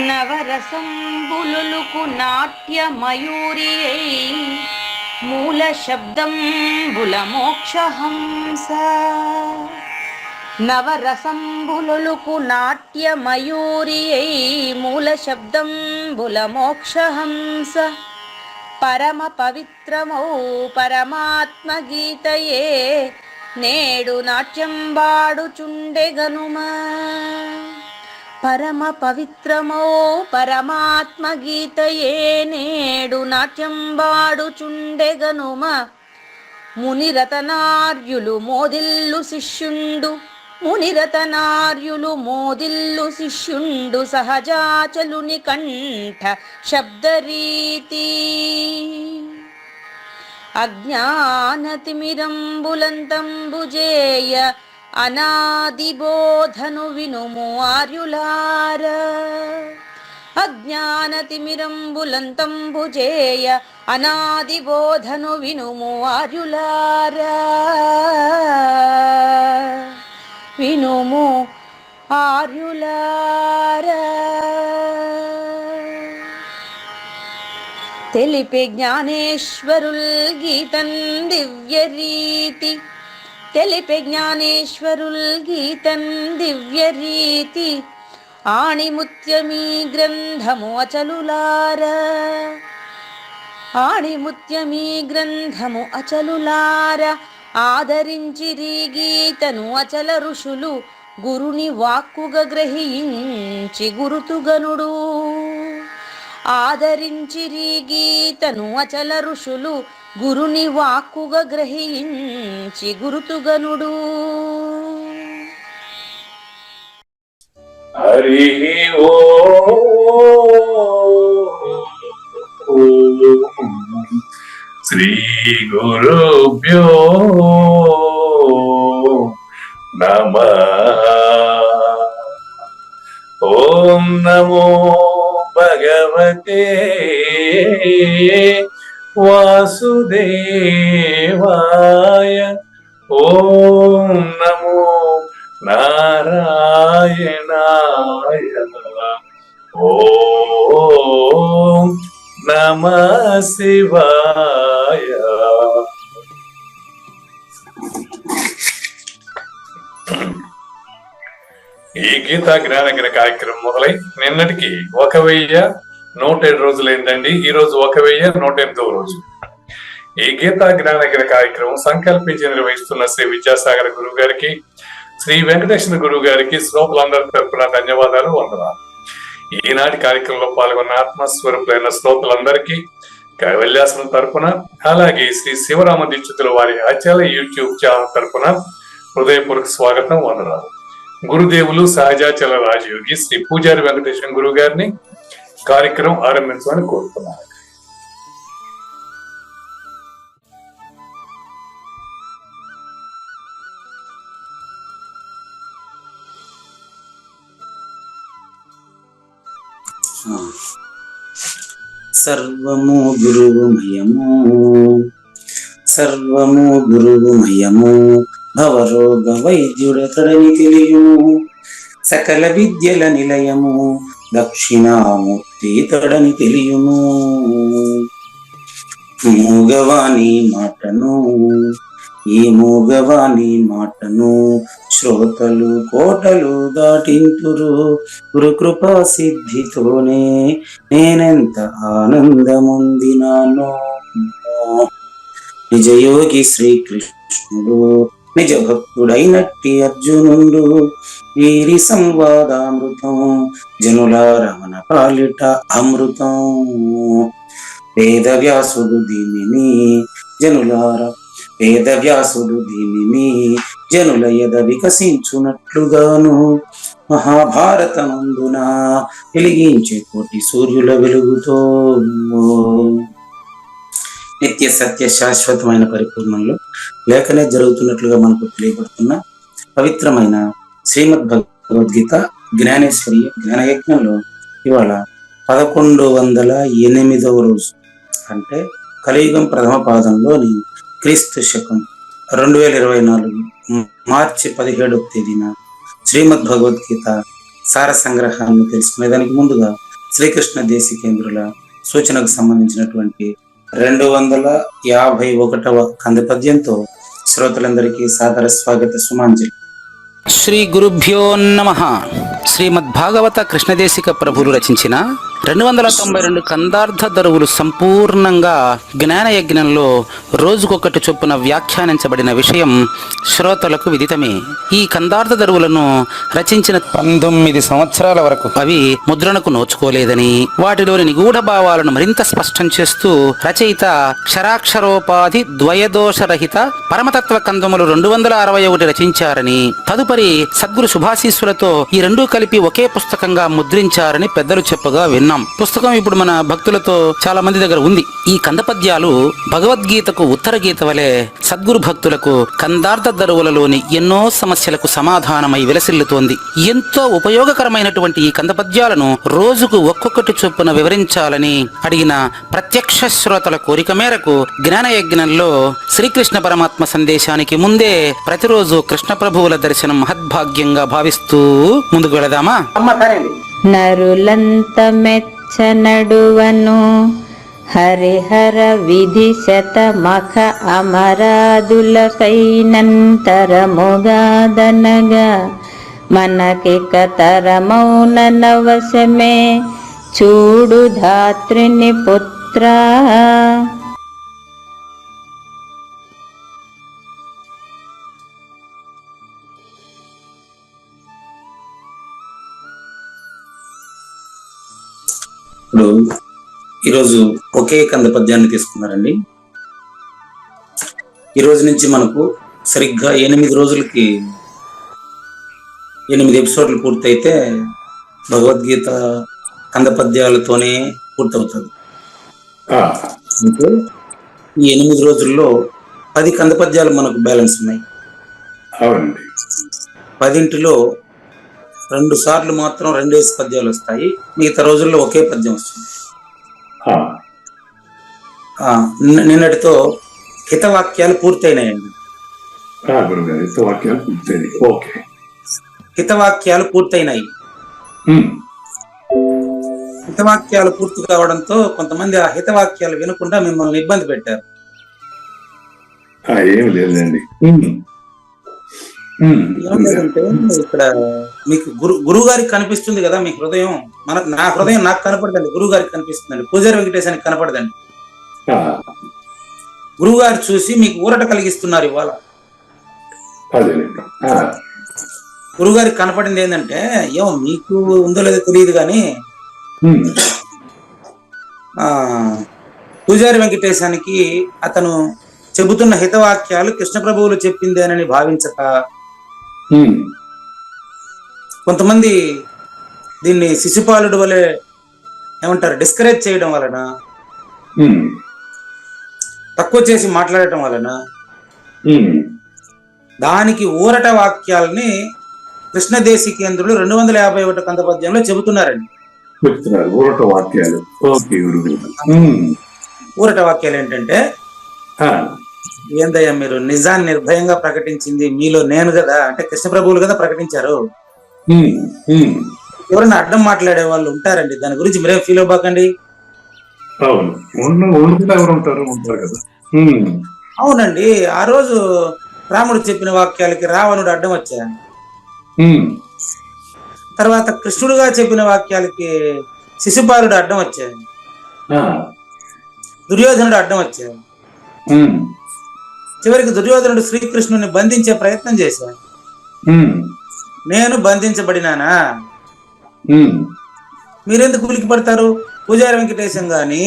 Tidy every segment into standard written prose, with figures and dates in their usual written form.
నవరసంబులుకు నాట్య మయూరియై మూల శబ్దంబుల మోక్షహంస. నవరసంబులుకు నాట్య మయూరియై మూల శబ్దంబుల మోక్షహంస. పరమ పవిత్రమౌ పరమాత్మ గీతయే నేడు నాట్యం బాడుచుండెగనుమా. పరమ పవిత్రమో పరమాత్మ గీతయే నేడు నాట్యం బాడుచుండెగనుమ. మునిరతనార్యులు మోదిల్లు శిష్యుండు, మునిరతనార్యులు మోదిల్లు శిష్యుండు సహజాచలుని కంఠ శబ్దరీతి. అజ్ఞానతిమిరంబులంతంబుజేయ అనాదిబోధను వినుము ఆర్యులార. అజ్ఞానతిమిరంబులంతంబుజేయ అనాదిబోధను వినుము ఆర్యులార. వినుము ఆర్యులార. తెలిపే జ్ఞానేశ్వరుల్ గీతన్ దివ్య రీతి. తెలిపే జ్ఞానేశ్వరుల్ గీతన్ దివ్య రీతి. ఆణిముత్యమీ గ్రంథము అచలులార. ఆణిముత్యమీ గ్రంథము అచలులార. ఆదరించిరి గీతను అచల ఋషులు గురుని వాక్కుగా గ్రహించి గురుతుగనుడు. ఆదరించిరి గీతను అచల ఋషులు గురుని వాక్కుగా గ్రహించి గురుతుగనుడు. హరి ఓం శ్రీ గురుభ్యో నమః. ఓం నమో భగవతే వాసుదేవాయ. ఓం నమో నారాయణాయ. ఓం నమః శివాయ. ఈ గీతా జ్ఞానగిరి కార్యక్రమం మొదలై నిన్నటికి 1107 రోజులైందండి. ఈ రోజు 1108వ రోజు. ఈ గీతా జ్ఞానగిరి కార్యక్రమం సంకల్పించి నిర్వహిస్తున్న శ్రీ విద్యాసాగర్ గురువు గారికి, శ్రీ వెంకటేశ్వర గురువు గారికి శ్రోతలందరి తరపున ధన్యవాదాలు, వందనాలు. ఈనాటి కార్యక్రమంలో పాల్గొన్న ఆత్మస్వరూపులైన శ్రోతలందరికీ కైవల్యాసనం తరపున, అలాగే శ్రీ శివరామ దీక్షితుల వారి అచల యూట్యూబ్ ఛానల్ తరపున హృదయపూర్వక స్వాగతం, వందనాలు. గురుదేవులు సహజాచల రాజయోగి శ్రీ పూజారి వెంకటేశ్వర గురువు గారిని కార్యక్రమం ఆరంభించమని కోరుతున్నాను. సర్వము గురువుమయము, సర్వము గురువుమయము. భవరోగ వైద్యుడతడని తెలియము, సకల విద్యల నిలయము. దక్షిణామూర్తి తడని తెలియము. మూగవాణి మాటను, ఈ మూగవాణి మాటను శ్రోతలు కోటలు దాటింతురు. గురుకృపా సిద్ధితోనే నేనెంత ఆనందముందినాను. నిజయోగి శ్రీకృష్ణుడు, నిజ భక్తుడైనట్టి అర్జునుడు. వీరి సంవాదామృతం జనుల రమణ పాలిట అమృతం. వేదవ్యాసుడు దీనిని జనులారా, వేదవ్యాసుడు దీనిని జనుల ఎద వికసించునట్లుగాను మహాభారతమందున వెలిగించే కోటి సూర్యుల వెలుగుతో నిత్య సత్య శాశ్వతమైన పరిపూర్ణంలో లేఖనే జరుగుతున్నట్లుగా మనకు తెలియబడుతున్న పవిత్రమైన శ్రీమద్ భగవద్గీత జ్ఞానేశ్వరి జ్ఞానయజ్ఞంలో ఇవాళ 1108వ రోజు, అంటే కలియుగం ప్రథమ పాదంలోని క్రీస్తు శకం 2024 మార్చి 17వ తేదీన శ్రీమద్ భగవద్గీత సార సంగ్రహాన్ని తెలుసుకునేదానికి ముందుగా శ్రీకృష్ణ దేశికేంద్రుల సూచనకు సంబంధించినటువంటి 251వ కంద పద్యంతో శ్రోతలందరికీ సాదర స్వాగత సుమాంజలి. శ్రీ గురుభ్యో నమః. శ్రీమద్భాగవత కృష్ణదేశిక ప్రభులు రచించిన 292 కందార్థ దరువులు సంపూర్ణంగా జ్ఞానయజ్ఞంలో రోజుకొకటి చొప్పున వ్యాఖ్యానించబడిన విషయం శ్రోతలకు విదితమే. ఈ కందార్థ దరువులను రచించిన 19 సంవత్సరాల వరకు అవి ముద్రణకు నోచుకోలేదని, వాటిలోని నిగూఢ భావాలను మరింత స్పష్టం చేస్తూ రచయిత క్షరాక్షరోపాధి ద్వయదోషరహిత పరమతత్వ కందములు 261 రచించారని, తదుపరి సద్గురు శుభాశీస్సులతో ఈ రెండూ కలిపి ఒకే పుస్తకంగా ముద్రించారని పెద్దలు చెప్పగా విన్నాం. పుస్తకం ఇప్పుడు మన భక్తులతో చాలా మంది దగ్గర ఉంది. ఈ కందపద్యాలు భగవద్గీతకు ఉత్తర గీత వలె సద్గురు భక్తులకు కందార్థ దరువులలోని ఎన్నో సమస్యలకు సమాధానమై విలసిల్లుతోంది. ఎంతో ఉపయోగకరమైనటువంటి ఈ కందపద్యాలను రోజుకు ఒక్కొక్కటి చొప్పున వివరించాలని అడిగిన ప్రత్యక్ష శ్రోతల కోరిక మేరకు జ్ఞానయజ్ఞంలో శ్రీకృష్ణ పరమాత్మ సందేశానికి ముందే ప్రతిరోజు కృష్ణ ప్రభువుల దర్శనం మహద్భాగ్యంగా భావిస్తూ ముందుకు వెళదామా? నరులంత మెచ్చ నడువను హరిహర విధి శతమఖ అమరాదులకైనంతరముగాదనగా మనకిక తరమౌన నవశమే చూడు ధాత్రిని పుత్రా. ఇప్పుడు ఈరోజు ఒకే కంద పద్యాన్ని తీసుకున్నారండి. ఈ రోజు నుంచి మనకు సరిగ్గా 8 రోజులకి 8 ఎపిసోడ్లు పూర్తయితే భగవద్గీత కంద పద్యాలతోనే పూర్తవుతుంది. అంటే ఈ 8 రోజుల్లో 10 కంద పద్యాలు మనకు బ్యాలెన్స్ ఉన్నాయి. 10లో 2 సార్లు మాత్రం 2 పద్యాలు వస్తాయి, మిగతా రోజుల్లో ఒకే పద్యం వస్తుంది. నిన్నటితో హితవాక్యాలు పూర్తయినాయండి. హితవాక్యాలు పూర్తయినాయి. హితవాక్యాలు పూర్తి కావడంతో కొంతమంది ఆ హితవాక్యాలు వినకుండా మిమ్మల్ని ఇబ్బంది పెట్టారు. ఏం లేదండి. ఏమంటే ఇక్కడ మీకు గురువు గారికి కనిపిస్తుంది కదా మీ హృదయం. నా హృదయం నాకు కనపడదండి, గురువు గారికి కనిపిస్తుందండి. పూజారి వెంకటేశానికి కనపడదండి. గురువు గారు చూసి మీకు ఊరట కలిగిస్తున్నారు ఇవాళ. గురువు గారికి కనపడింది ఏంటంటే, ఏమో మీకు ఉందో లేదో తెలియదు కానీ పూజారి వెంకటేశానికి అతను చెబుతున్న హితవాక్యాలు కృష్ణ ప్రభువులు చెప్పిందేనని భావించక కొంతమంది దీన్ని శిశుపాలుడు వలె ఏమంటారు డిస్కరేజ్ చేయడం వలన, తక్కువ చేసి మాట్లాడటం వలన దానికి ఊరట వాక్యాలని కృష్ణదేశికేంద్రులు 251 కంద పద్యంలో చెబుతున్నారండి. ఊరట వాక్యాలు ఏంటంటే, ఏందయ్యా మీరు నిజాన్ని నిర్భయంగా ప్రకటించింది మీలో నేను కదా, అంటే కృష్ణ ప్రభువులు కదా ప్రకటించారు. ఎవరైనా అడ్డం మాట్లాడే వాళ్ళు ఉంటారండి, దాని గురించి మీరేం ఫీల్ అవ్వకండి. అవునండి, ఆ రోజు రాముడు చెప్పిన వాక్యాలకి రావణుడు అడ్డం వచ్చాడు. తర్వాత కృష్ణుడుగా చెప్పిన వాక్యాలకి శిశుపాలుడు అడ్డం వచ్చాడు, దుర్యోధనుడు అడ్డం వచ్చాడు. చివరికి దుర్యోధనుడు శ్రీకృష్ణుని బంధించే ప్రయత్నం చేశాడు. నేను బంధించబడినానా, మీరెందుకు ఉలికి పడతారు? పూజారి వెంకటేశం గాని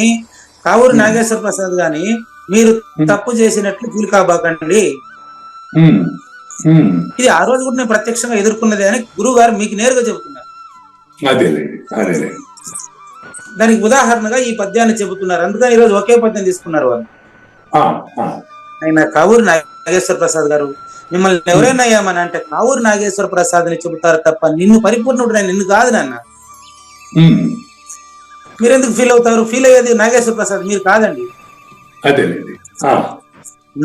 కావూరి నాగేశ్వర ప్రసాద్ గాని మీరు తప్పు చేసినట్లు ఫీల్ కాబోకండి. ఇది ఆ రోజు కూడా నేను ప్రత్యక్షంగా ఎదుర్కొన్నది అని గురువు గారు మీకు నేరుగా చెబుతున్నారు. దానికి ఉదాహరణగా ఈ పద్యాన్ని చెబుతున్నారు. అందుకని ఈరోజు ఒకే పద్యం తీసుకున్నారు వాళ్ళు. ఆయన కావూరి నాగేశ్వర ప్రసాద్ గారు, మిమ్మల్ని ఎవరైనా ఏమని అంటే కావూరి నాగేశ్వర ప్రసాద్ అని చెబుతారు తప్ప నిన్ను పరిపూర్ణుడు నిన్ను కాదు నాన్న. మీరెందుకు ఫీల్ అవుతారు? ఫీల్ అయ్యేది నాగేశ్వర ప్రసాద్, మీరు కాదండి.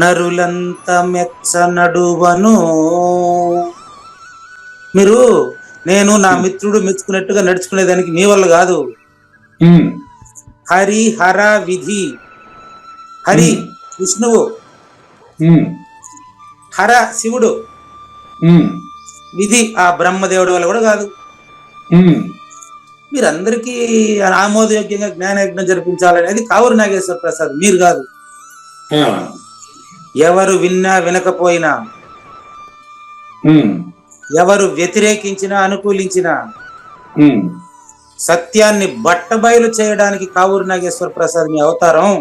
నరులంత మెచ్చ నడువను, మీరు నేను నా మిత్రుడు మెచ్చుకున్నట్టుగా నడుచుకునేదానికి మీ వల్ల కాదు. హరి హర విధి, హరి విష్ణువు, హర శివుడు, విధి ఆ బ్రహ్మదేవుడి వల్ల కూడా కాదు. మీరందరికీ ఆమోదయోగ్యంగా జ్ఞానయజ్ఞం జరిపించాలనేది కావూరి నాగేశ్వర ప్రసాద్, మీరు కాదు. ఎవరు విన్నా వినకపోయినా, ఎవరు వ్యతిరేకించినా అనుకూలించినా సత్యాన్ని బట్టబయలు చేయడానికి కావూరి నాగేశ్వర ప్రసాద్ మీ అవతారం.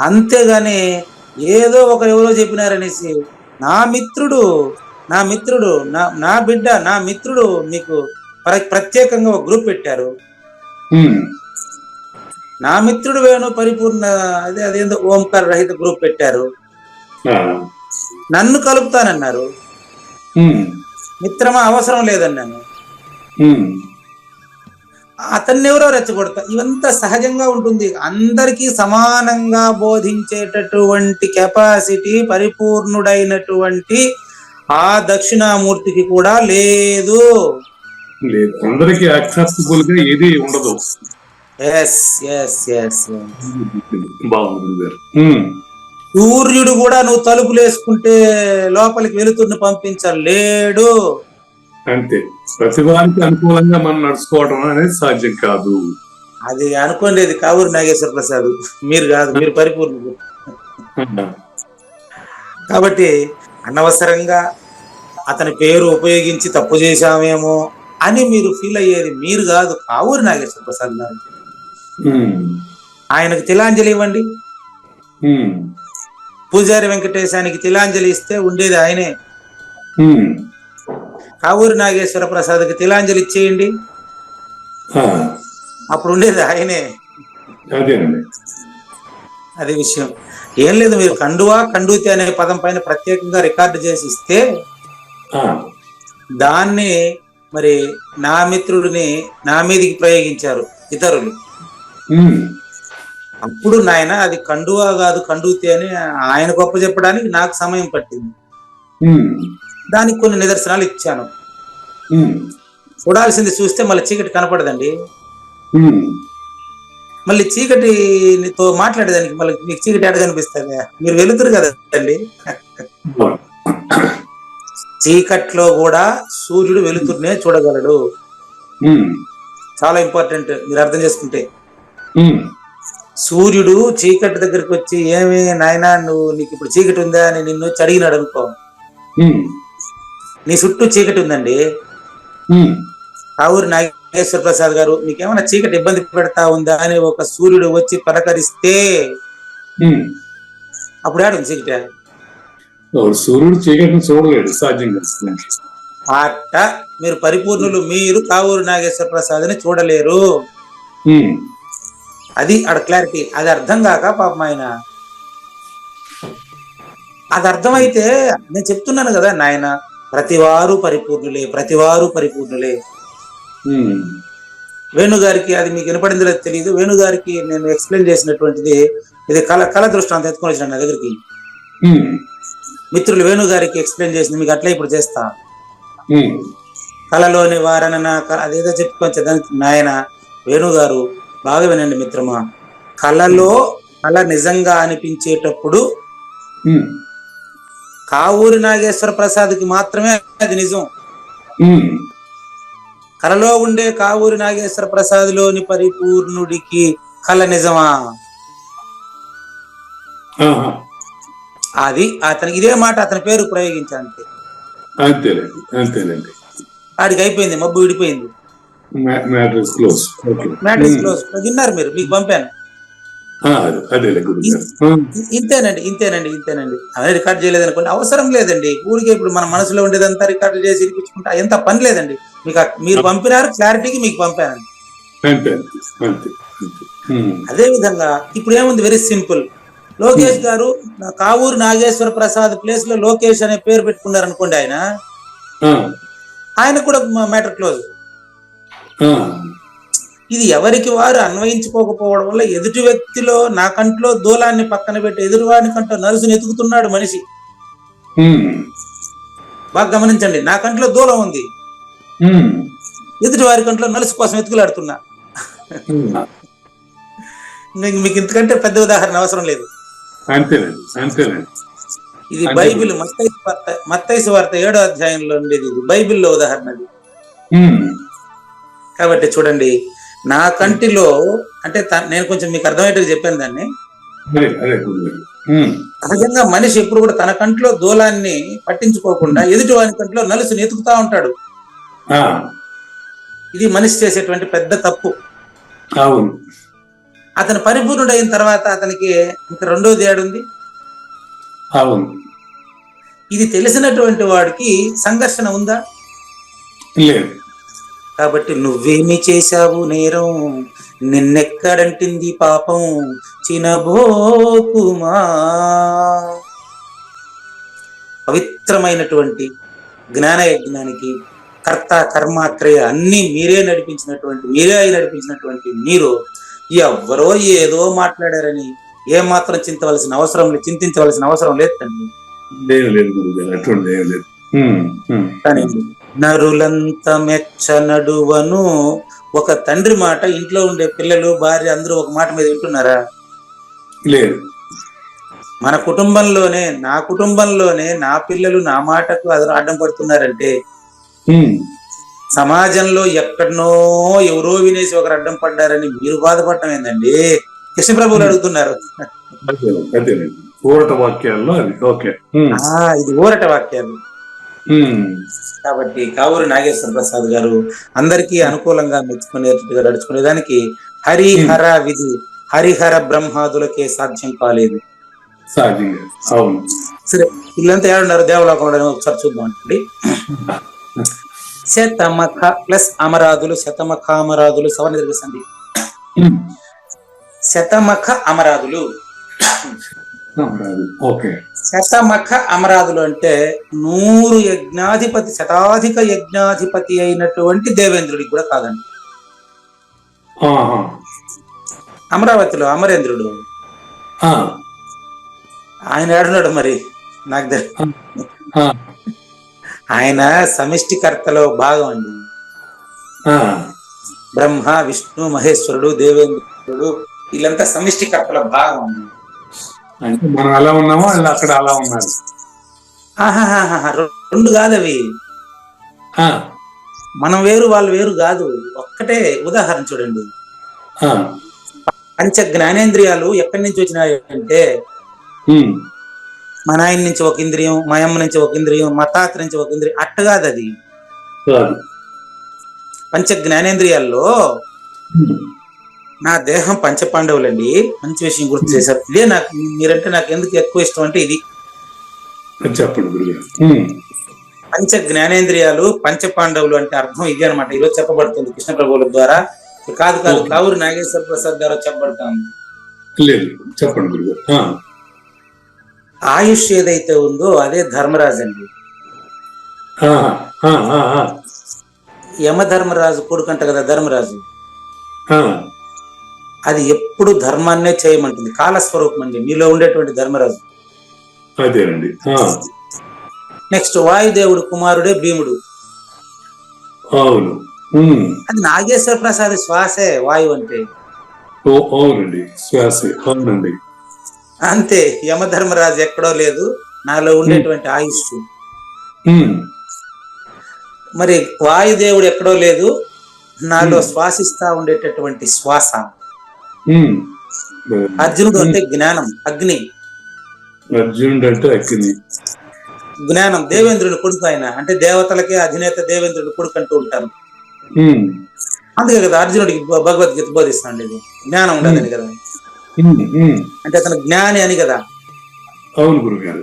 అంతేగాని ఏదో ఒకరు ఎవరో చెప్పినారనేసి నా మిత్రుడు నా బిడ్డ నా మిత్రుడు మీకు ప్రత్యేకంగా ఒక గ్రూప్ పెట్టారు. నా మిత్రుడు వేణు పరిపూర్ణ అదేందో ఓంకార రహిత గ్రూప్ పెట్టారు. నన్ను కలుపుతానన్నారు. మిత్రమా అవసరం లేదన్నాను. అతన్ని ఎవరో రెచ్చగొడతా. ఇవంతా సహజంగా ఉంటుంది. అందరికీ సమానంగా బోధించేటటువంటి కెపాసిటీ పరిపూర్ణుడైనటువంటి ఆ దక్షిణామూర్తికి కూడా లేదు. అందరికి యాక్సెప్టబుల్ గా ఏది ఉండదు. సూర్యుడు కూడా నువ్వు తలుపులు వేసుకుంటే లోపలికి వెలుతురుని పంపించలేడు. అంతే, ప్రతిభానికి అనుకూలంగా మనం నడుచుకోవడం అనేది సాధ్యం కాదు. అది అనుకోండి కావూరి నాగేశ్వర ప్రసాద్, మీరు కాదు, మీరు పరిపూర్ణుడు. కాబట్టి అనవసరంగా అతని పేరు ఉపయోగించి తప్పు చేశామేమో అని మీరు ఫీల్ అయ్యేది మీరు కాదు, కావూరి నాగేశ్వర ప్రసాద్ గారు. ఆయనకు తిలాంజలి ఇవ్వండి. పూజారి వెంకటేశానికి తిలాంజలి ఇస్తే ఉండేది ఆయనే. కావూరి నాగేశ్వర ప్రసాద్కి తిలాంజలి ఇచ్చేయండి, అప్పుడు ఉండేది ఆయనే. అదే విషయం. ఏం లేదు, మీరు కండువా కండూతి అనే పదం పైన ప్రత్యేకంగా రికార్డు చేసి ఇస్తే దాన్ని మరి నా మిత్రుడిని నా మీదికి ప్రయోగించారు ఇతరులు. అప్పుడు నాయన అది కండువా కాదు కండూతి అని ఆయన గొప్ప చెప్పడానికి నాకు సమయం పట్టింది. దానికి కొన్ని నిదర్శనాలు ఇచ్చాను. చూడాల్సింది చూస్తే మళ్ళీ చీకటి కనపడదండి. మళ్ళీ చీకటితో మాట్లాడేదానికి మళ్ళీ మీకు చీకటి ఎడ కనిపిస్తుంది? మీరు వెలుతురు కదండి. చీకట్లో కూడా సూర్యుడు వెలుతురునే చూడగలడు. చాలా ఇంపార్టెంట్ మీరు అర్థం చేసుకుంటే. సూర్యుడు చీకటి దగ్గరికి వచ్చి ఏమి నాయనా నీకు ఇప్పుడు చీకటి ఉందా అని నిన్ను వచ్చి అడిగినాడు అనుకో, నీ చుట్టూ చీకటి ఉందండి. కావూరి నాగేశ్వర ప్రసాద్ గారు నీకేమైనా చీకటి ఇబ్బంది పెడతా ఉందా అని ఒక సూర్యుడు వచ్చి పలకరిస్తే అప్పుడు ఆడు చీకటి. సూర్యుడు చీకటిని చూడలేడు సాధ్యంగా. అట్ట మీరు పరిపూర్ణులు, మీరు కావూరి నాగేశ్వర ప్రసాద్ ని చూడలేరు. అది ఆడ క్లారిటీ. అది అర్థం కాక పాపం ఆయన, అది అర్థమైతే నేను చెప్తున్నాను కదా నాయన, ప్రతివారు పరిపూర్ణులే, ప్రతివారు పరిపూర్ణులే. వేణుగారికి అది మీకు వినపడింది లేదు తెలియదు. వేణుగారికి నేను ఎక్స్ప్లెయిన్ చేసినటువంటిది ఇది కళ దృష్టాంతం ఎత్తుకొని వచ్చిన నా దగ్గరికి. మిత్రులు వేణుగారికి ఎక్స్ప్లెయిన్ చేసింది మీకు అట్లా ఇప్పుడు చేస్తా. కళలోని వారన అదేదో చెప్పుకోవచ్చు దానికి. నాయన వేణుగారు బాగా వినండి మిత్రమా, కళలో కళ నిజంగా అనిపించేటప్పుడు కావూరి నాగేశ్వర ప్రసాద్కి మాత్రమే అది నిజం. కళలో ఉండే కావూరి నాగేశ్వర ప్రసాద్ లోని పరిపూర్ణుడికి కళ నిజమా? అది అతనికి ఇదే మాట అతని పేరు ప్రయోగించాలంటే అంతేనండి. వాడికి అయిపోయింది, మబ్బు విడిపోయింది. Matter close. Matter is close. విన్నారు మీరు, మీకు పంపాను. అదేలే గురుగారు. ఇంతేనండి. అవే రికార్డ్ చేయలేదు అనుకోండి, అవసరం లేదండి. ఊరికే ఇప్పుడు మన మనసులో ఉండేదంతా రికార్డు చేసి ఇప్పించుకుంటా ఎంత పని లేదండి. మీరు పంపినారు, క్లారిటీకి మీకు పంపానండి. అంతే. అదే విధంగా ఇప్పుడు ఏముంది, వెరీ సింపుల్. లోకేష్ గారు కావూరు నాగేశ్వర ప్రసాద్ ప్లేస్ లో లోకేష్ అనే పేరు పెట్టుకున్నారు అనుకోండి, ఆయన కూడా మ్యాటర్ క్లోజ్. ఇది ఎవరికి వారు అన్వయించుకోకపోవడం వల్ల ఎదుటి వ్యక్తిలో నా కంట్లో దూలాన్ని పక్కన పెట్టి ఎదురువాడి కంట్లో నలుసుని ఎతుకుతున్నాడు మనిషి. బాగా గమనించండి, నా కంట్లో దూలం ఉంది, ఎదుటి వారి కంట్లో నలుసు కోసం ఎతుకులాడుతున్నా. మీకు ఇంతకంటే పెద్ద ఉదాహరణ అవసరం లేదు. ఇది బైబిల్ మత్తయి సువార్త 7వ అధ్యాయంలో ఉండేది. ఇది బైబిల్లో ఉదాహరణ. కాబట్టి చూడండి, నా కంటిలో అంటే నేను కొంచెం మీకు అర్థమయ్యేట్టుగా చెప్పాను దాన్ని. సహజంగా మనిషి ఎప్పుడు కూడా తన కంట్లో దూలాన్ని పట్టించుకోకుండా ఎదుటి వాని కంట్లో నలుసుని ఎతుకుతా ఉంటాడు. ఇది మనిషి చేసేటువంటి పెద్ద తప్పు. అతను పరిపూర్ణుడు అయిన తర్వాత అతనికి ఇంకా రెండోది ఏడుంది. ఇది తెలిసినటువంటి వాడికి సంఘర్షణ ఉందా? లేదు. కాబట్టి నువ్వేమి చేశావు నేరం, నిన్నెక్కడంటింది పాపం, చినబోకుమా. పవిత్రమైనటువంటి జ్ఞాన యజ్ఞానికి కర్త కర్మాత్రయ అన్ని మీరే నడిపించినటువంటి మీరు ఎవ్వరో ఏదో మాట్లాడారని ఏమాత్రం చింతించవలసిన అవసరం లేదండి. కానీ నరులంత మెచ్చ నడువను. ఒక తండ్రి మాట ఇంట్లో ఉండే పిల్లలు, భార్య అందరూ ఒక మాట మీద వింటున్నారా? లేదు. మన కుటుంబంలోనే, నా పిల్లలు నా మాటకు అడ్డం పడుతున్నారంటే సమాజంలో ఎక్కడనో ఎవరో వినేసి ఒకరు అడ్డం పడ్డారని మీరు బాధపడటం ఏందండి? కృష్ణప్రభువులు అడుగుతున్నారు. ఊరట వాక్యాల్లో అది. ఓకే, ఇది ఊరట వాక్యాలు. కాబట్టి కావూరు నాగేశ్వర ప్రసాద్ గారు అందరికీ అనుకూలంగా మెచ్చుకునేట్టుగా నడుచుకునేదానికి హరిహర విధి, హరిహర బ్రహ్మాదులకే సాధ్యం కాలేదు. సరే, వీళ్ళంతా ఏడున్నారు దేవలోకంలో ఒకసారి చూద్దాం అండి. శతమఖ ప్లస్ అమరాదులు, శతమఖ అమరాదులు సవర్ణ దీర్ఘసంధి. శతమఖ అమరాదులు. శతమఖ అమరాదులు అంటే 100 యజ్ఞాధిపతి, శతాధిక యజ్ఞాధిపతి అయినటువంటి దేవేంద్రుడికి కూడా కాదండి. అమరావతిలో అమరేంద్రుడు ఆయన ఏడున్నాడు మరి నాకు తెలియదు. ఆయన సమిష్టికర్తలో భాగం అండి. బ్రహ్మ, విష్ణు, మహేశ్వరుడు, దేవేంద్రుడు వీళ్ళంతా సమిష్టికర్తలో భాగం అండి. అంటే మనం ఎలా ఉన్నామో వాళ్ళు అక్కడ అలా ఉన్నారు. రెండు కాదు అవి. మనం వేరు వాళ్ళు వేరు కాదు, ఒక్కటే. ఉదాహరణ చూడండి, పంచ జ్ఞానేంద్రియాలు ఎక్కడి నుంచి వచ్చినాయి అంటే మా నాయన నుంచి ఒక ఇంద్రియం, మా అమ్మ నుంచి ఒక ఇంద్రియం, మా తాత నుంచి ఒక ఇంద్రియం, అట్ట కాదు అది. పంచ జ్ఞానేంద్రియాల్లో నా దేహం పంచపాండవులండి. మంచి విషయం గుర్తు చేశారు. ఇదే మీరంటే నాకు ఎందుకు ఎక్కువ ఇష్టం అంటే ఇది. పంచ జ్ఞానేంద్రియాలు పంచపాండవులు అంటే అర్థం ఇది అనమాట. ఈరోజు చెప్పబడుతుంది కృష్ణప్రభువుల ద్వారా. కాదు కావూరు నాగేశ్వర ప్రసాద్ ద్వారా చెప్పబడుతుంది. ఆయుష్ ఏదైతే ఉందో అదే ధర్మరాజు అండి. యమధర్మరాజు కొడుకంట కదా ధర్మరాజు. అది ఎప్పుడు ధర్మాన్నే చేయమంటుంది. కాలస్వరూపం అండి మీలో ఉండేటువంటి ధర్మరాజు. నెక్స్ట్ వాయుదేవుడు కుమారుడే భీముడు. అది నాగేశ్వర ప్రసాద్ శ్వాసే వాయువు అంటే. అంతే. యమధర్మరాజు ఎక్కడో లేదు, నాలో ఉండేటువంటి ఆయుష్. మరి వాయుదేవుడు ఎక్కడో లేదు, నాలో శ్వాసిస్తా ఉండేటటువంటి శ్వాస. అర్జునుడు అంటే జ్ఞానం, అగ్ని. అర్జునుడు అంటే అగ్ని, జ్ఞానం. దేవేంద్రుడు కొడుకు ఆయన, అంటే దేవతలకే అధినేత దేవేంద్రుడు కొడుకు అంటూ ఉంటారు. అందుకే కదా అర్జునుడికి భగవద్గీత బోధిస్తాండి, ఇది జ్ఞానం ఉండదని కదా, అంటే అతను జ్ఞాని అని కదా. అవును గురుగారు.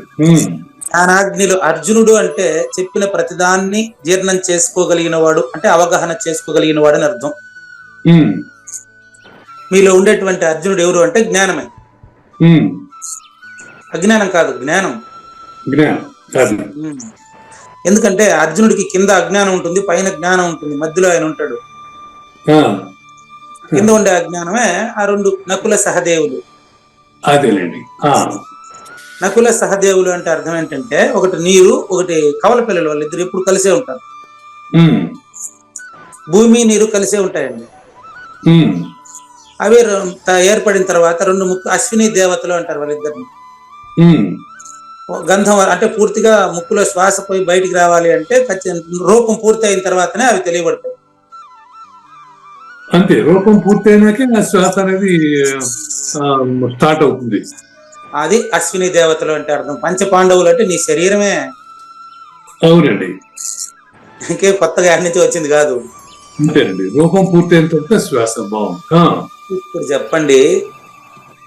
జ్ఞానాగ్నిలో అర్జునుడు అంటే చెప్పిన ప్రతిదాన్ని జీర్ణం చేసుకోగలిగిన వాడు, అంటే అవగాహన చేసుకోగలిగిన వాడు అని అర్థం. మీలో ఉండేటువంటి అర్జునుడు ఎవరు అంటే జ్ఞానమే, అజ్ఞానం కాదు, జ్ఞానం. ఎందుకంటే అర్జునుడికి కింద అజ్ఞానం ఉంటుంది, పైన జ్ఞానం ఉంటుంది, మధ్యలో ఆయన ఉంటాడు. కింద ఉండే అజ్ఞానమే ఆ రెండు నకుల సహదేవులు. అదేలేండి. నకుల సహదేవులు అంటే అర్థం ఏంటంటే, ఒకటి నీరు, ఒకటి కవల పిల్లలు, వాళ్ళిద్దరు ఎప్పుడు కలిసే ఉంటారు. భూమి నీరు కలిసే ఉంటాయండి. అవి ఏర్పడిన తర్వాత రెండు అశ్విని దేవతలు అంటారు వాళ్ళిద్దరిని. గంధం అంటే పూర్తిగా ముక్కులో శ్వాస పోయి బయటికి రావాలి అంటే రూపం పూర్తి అయిన తర్వాతనే అవి తెలియబడతాయి. అంతే, రూపం పూర్తయినాకే శ్వాస అనేది స్టార్ట్ అవుతుంది. అది అశ్విని దేవతలు అంటే అర్థం. పంచ పాండవులు అంటే నీ శరీరమే. అవునండి, ఇంకే కొత్తగా అన్ని నుంచి వచ్చింది కాదు. అంతేనండి, రూపం పూర్తయిన తర్వాత శ్వాస. బాగుంది. ఇప్పుడు చెప్పండి,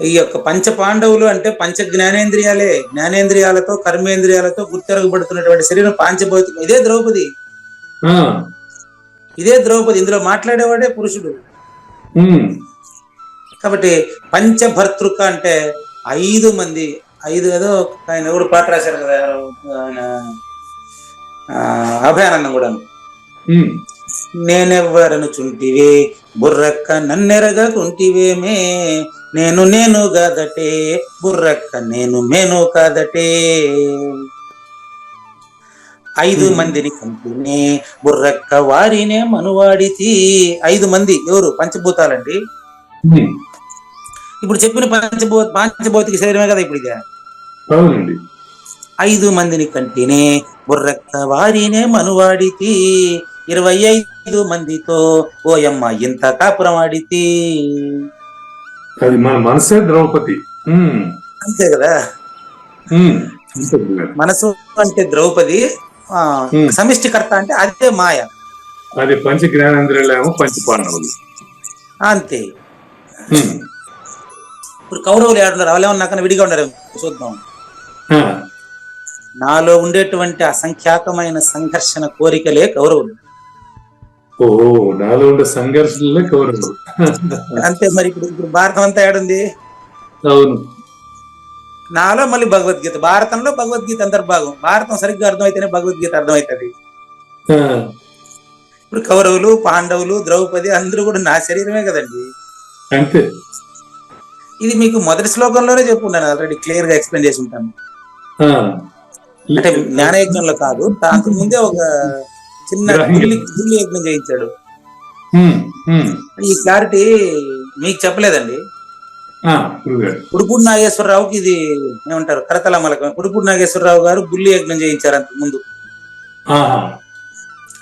ఈ యొక్క పంచ పాండవులు అంటే పంచ జ్ఞానేంద్రియాలే. జ్ఞానేంద్రియాలతో కర్మేంద్రియాలతో గుర్తెరగబడుతున్నటువంటి శరీరం పాంచభౌతికం. ఇదే ద్రౌపది, ఇదే ద్రౌపది. ఇందులో మాట్లాడేవాడే పురుషుడు. కాబట్టి పంచభర్తృక అంటే 5 మంది, 5 ఏదో ఆయన ఎవరు పాట రాశారు కదా, ఆయన అభయానందం కూడా. నేనెవ్వరను చుంటివే బుర్రక్క నన్నెరగకుంటివేమే, నేను కాదటే బుర్రక్క నేను కాదటే. 5 మందిని కంపినే బుర్రక్క వారినే మనువాడితి. 5 మంది ఎవరు? పంచభూతాలండి. ఇప్పుడు చెప్పిన పాంచభౌతిక శరీరమే కదా ఇప్పుడు ఇది. 5 మందిని కంటినే బుర్రక్క వారినే మనువాడితి, 25 మందితో ఓయమ్మ ఇంత కాపురం ఆడితి. అది మన మనసే ద్రౌపది. అంతే కదా, మనసు అంటే ద్రౌపది, సమిష్టికర్త అంటే అదే మాయ. అది పంచ జ్ఞానేంద్రియాలేమో పంచ పాండవులు. అంతే. ఇప్పుడు కౌరవులు ఏడున్నారు, వాళ్ళు ఏమన్నా నాకన్నా విడిగా ఉన్నారు చూద్దాం. నాలో ఉండేటువంటి అసంఖ్యాకమైన సంఘర్షణ కోరికలే కౌరవులు. ఓహో, నాలో ఉండే సంఘర్షణలే కౌరవులు. అంతే. మరి ఇప్పుడు భారతం అంతా ఏడుంది? అవును, నాలో మళ్ళీ భగవద్గీత. భారతంలో భగవద్గీత అంతర్భాగం. భారతం సరిగ్గా అర్థమైతేనే భగవద్గీత అర్థమవుతుంది. ఇప్పుడు కౌరవులు, పాండవులు, ద్రౌపది అందరూ కూడా నా శరీరమే కదండి. అంతే. ఇది మీకు మొదటి శ్లోకంలోనే చెప్పుకున్నాను, ఆల్రెడీ క్లియర్ గా ఎక్స్ప్లెయిన్ చేసి ఉంటాను. అంటే జ్ఞానయజ్ఞంలో కాదు, దానికి ముందే ఒక చిన్న గుల్లి యజ్ఞం చేయించాడు. ఈ క్లారిటీ మీకు చెప్పలేదండి. ఉడుపూడి నాగేశ్వరరావుకి ఇది ఏమంటారు, కరతల మలకం. ఉడుపూడి నాగేశ్వరరావు గారు గుల్లి యజ్ఞం చేయించారు అంతకు ముందు.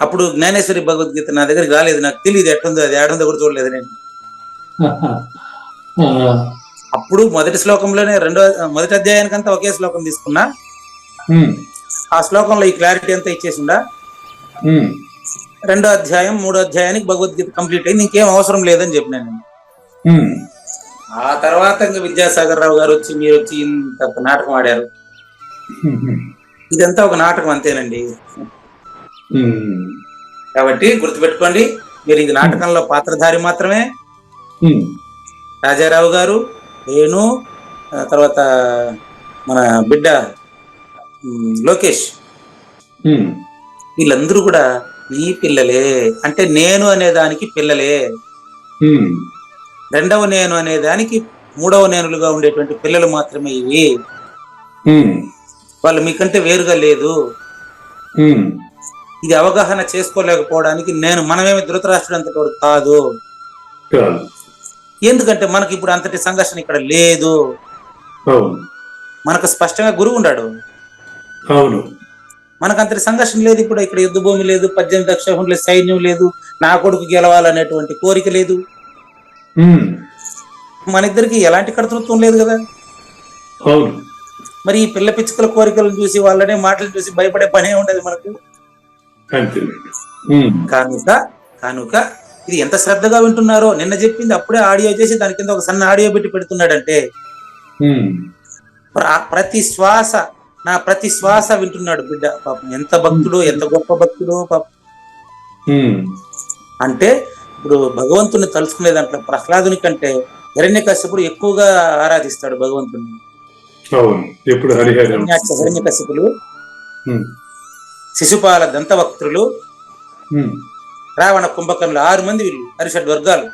అప్పుడు జ్ఞానేశ్వరి భగవద్గీత నా దగ్గరికి రాలేదు, నాకు తెలియదు ఎట్టుందో, అది ఏడుందో కూడా చూడలేదు నేను. అప్పుడు మొదటి శ్లోకంలోనే మొదటి అధ్యాయానికంతా ఒకే శ్లోకం తీసుకున్నా. ఆ శ్లోకంలో ఈ క్లారిటీ అంతా ఇచ్చేసిందా. 2వ అధ్యాయం 3వ అధ్యాయానికి భగవద్గీత కంప్లీట్ అయింది, ఇంకేం అవసరం లేదని చెప్పినాను. ఆ తర్వాత ఇంకా విద్యాసాగర్ రావు గారు వచ్చి, మీరు వచ్చి ఇంత నాటకం ఆడారు. ఇదంతా ఒక నాటకం అంతేనండి. కాబట్టి గుర్తుపెట్టుకోండి, మీరు ఇది నాటకంలో పాత్రధారి మాత్రమే. రాజారావు గారు, నేను, తర్వాత మన బిడ్డ లోకేష్, వీళ్ళందరూ కూడా ఈ పిల్లలే. అంటే నేను అనేదానికి పిల్లలే. 2వ నేను అనేదానికి 3వ నేనులుగా ఉండేటువంటి పిల్లలు మాత్రమే ఇవి. వాళ్ళు మీకంటే వేరుగా లేదు. ఇది అవగాహన చేసుకోలేకపోవడానికి మనమేమి ధృతరాష్ట్రుడు అంతటి వరకు కాదు. ఎందుకంటే మనకి ఇప్పుడు అంతటి సంఘర్షణ ఇక్కడ లేదు. మనకు స్పష్టంగా గురువు ఉన్నాడు. అవును, మనకు అంతటి సంఘర్షణ లేదు. ఇప్పుడు ఇక్కడ యుద్ధ భూమి లేదు, 18 అక్షౌహిణుల సైన్యం లేదు, నా కొడుకు గెలవాలనేటువంటి కోరిక లేదు. మన ఇద్దరికి ఎలాంటి కర్తృత్వం లేదు కదా. అవును. మరి ఈ పిల్ల పిచ్చుకల కోరికలను చూసి, వాళ్ళనే మాటలు చూసి భయపడే పనే ఉండదు మనకు. కనుక ఇది ఎంత శ్రద్ధగా వింటున్నారో. నిన్న చెప్పింది అప్పుడే ఆడియో చేసి దాని కింద ఒక సన్న ఆడియో పెట్టి పెడుతున్నాడంటే ప్రతి శ్వాస ప్రతి శ్వాస వింటున్నాడు బిడ్డ. పాపం ఎంత భక్తుడు, ఎంత గొప్ప భక్తుడు పాపం. అంటే ఇప్పుడు భగవంతుని తలుచుకునే దాంట్లో ప్రహ్లాదుని కంటే హిరణ్యకశిపుడు ఎక్కువగా ఆరాధిస్తాడు భగవంతుని. హిరణ్యకశిపులు, శిశుపాల దంతవక్త్రులు, రావణ కుంభకర్ణులు 6 మంది, వీళ్ళు హరిషడ్ వర్గాలు.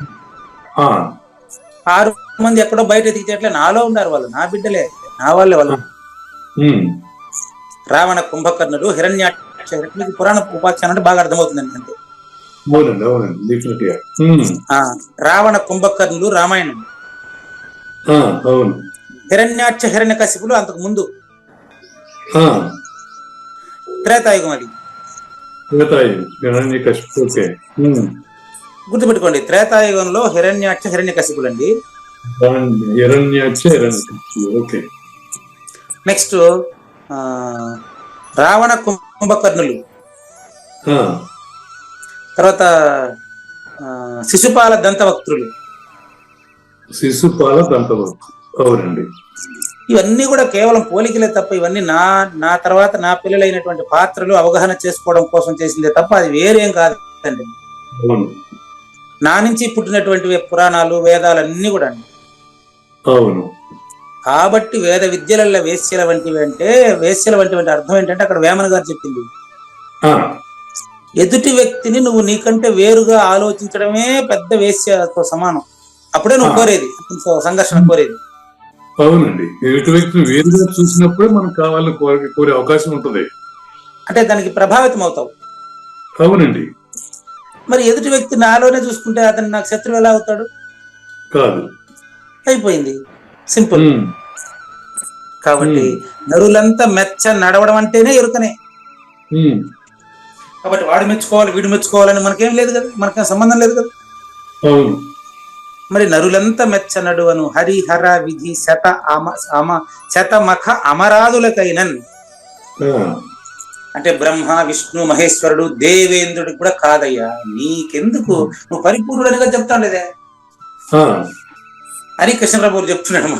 6 మంది ఎక్కడో బయట ఎదిగితే నాలో ఉన్నారు వాళ్ళు, నా బిడ్డలే, నా వాళ్ళే వాళ్ళు. రావణ కుంభకర్ణులు, హిరణ్యాక్ష. పురాణ ఉపాఖ్యానం అంటే బాగా అర్థమవుతుందండి. అంతే. రావణ కుంభకర్ణులు రామాయణం, హిరణ్యాక్ష హిరణ్యకశిపులు అంతకు ముందు త్రేతాయుగం. అది గుర్తుపెట్టుకోండి, త్రేతాయుగంలో హిరణ్యాక్ష హిరణ్యకశిపులు అండి. నెక్స్ట్ రావణ కుంభకర్ణులు, తర్వాత శిశుపాల దంతవక్త్రులు. అవునండి. ఇవన్నీ కూడా కేవలం పోలికలే తప్ప, ఇవన్నీ నా తర్వాత నా పిల్లలైనటువంటి పాత్రలు అవగాహన చేసుకోవడం కోసం చేసిందే తప్ప అది వేరేం కాదండి. నా నుంచి పుట్టినటువంటి పురాణాలు, వేదాలు అన్ని కూడా అండి. కాబట్టి వేద విద్యలలో వేశ్యల వంటివి అంటే, వేశ్యల వంటి అర్థం ఏంటంటే అక్కడ వేమన గారు చెప్పింది, ఎదుటి వ్యక్తిని నువ్వు నీకంటే వేరుగా ఆలోచించడమే పెద్ద వేశ్యతో సమానం. అప్పుడే నువ్వు కోరేది, సంఘర్షణ కోరేది. అవునండి, ఎదుటి వ్యక్తిని వేరుగా చూసినప్పుడే మనకు కావాలని కోరే అవకాశం ఉంటుంది. అంటే దానికి ప్రభావితం అవుతావు. అవునండి. మరి ఎదుటి వ్యక్తి నాలోనే చూసుకుంటే అతను నాకు శత్రువు ఎలా అవుతాడు? కాదు. అయిపోయింది, సింపుల్. కాబట్టి నరులంతా మెచ్చ నడవడం అంటేనే ఎరుకనే. కాబట్టి వాడు మెచ్చుకోవాలి, వీడు మెచ్చుకోవాలని మనకేం లేదు కదా, మనకేం సంబంధం లేదు కదా. మరి నరులంతా మెచ్చ నడువను హరిహర విధి శతమఖ అమరాదులకైనన్. అంటే బ్రహ్మ, విష్ణు, మహేశ్వరుడు, దేవేంద్రుడికి కూడా కాదయ్యా, నీకెందుకు, నువ్వు పరిపూర్ణుడిగా చెప్తాను లేదే అని కృష్ణప్రభువు చెప్తున్నాడు.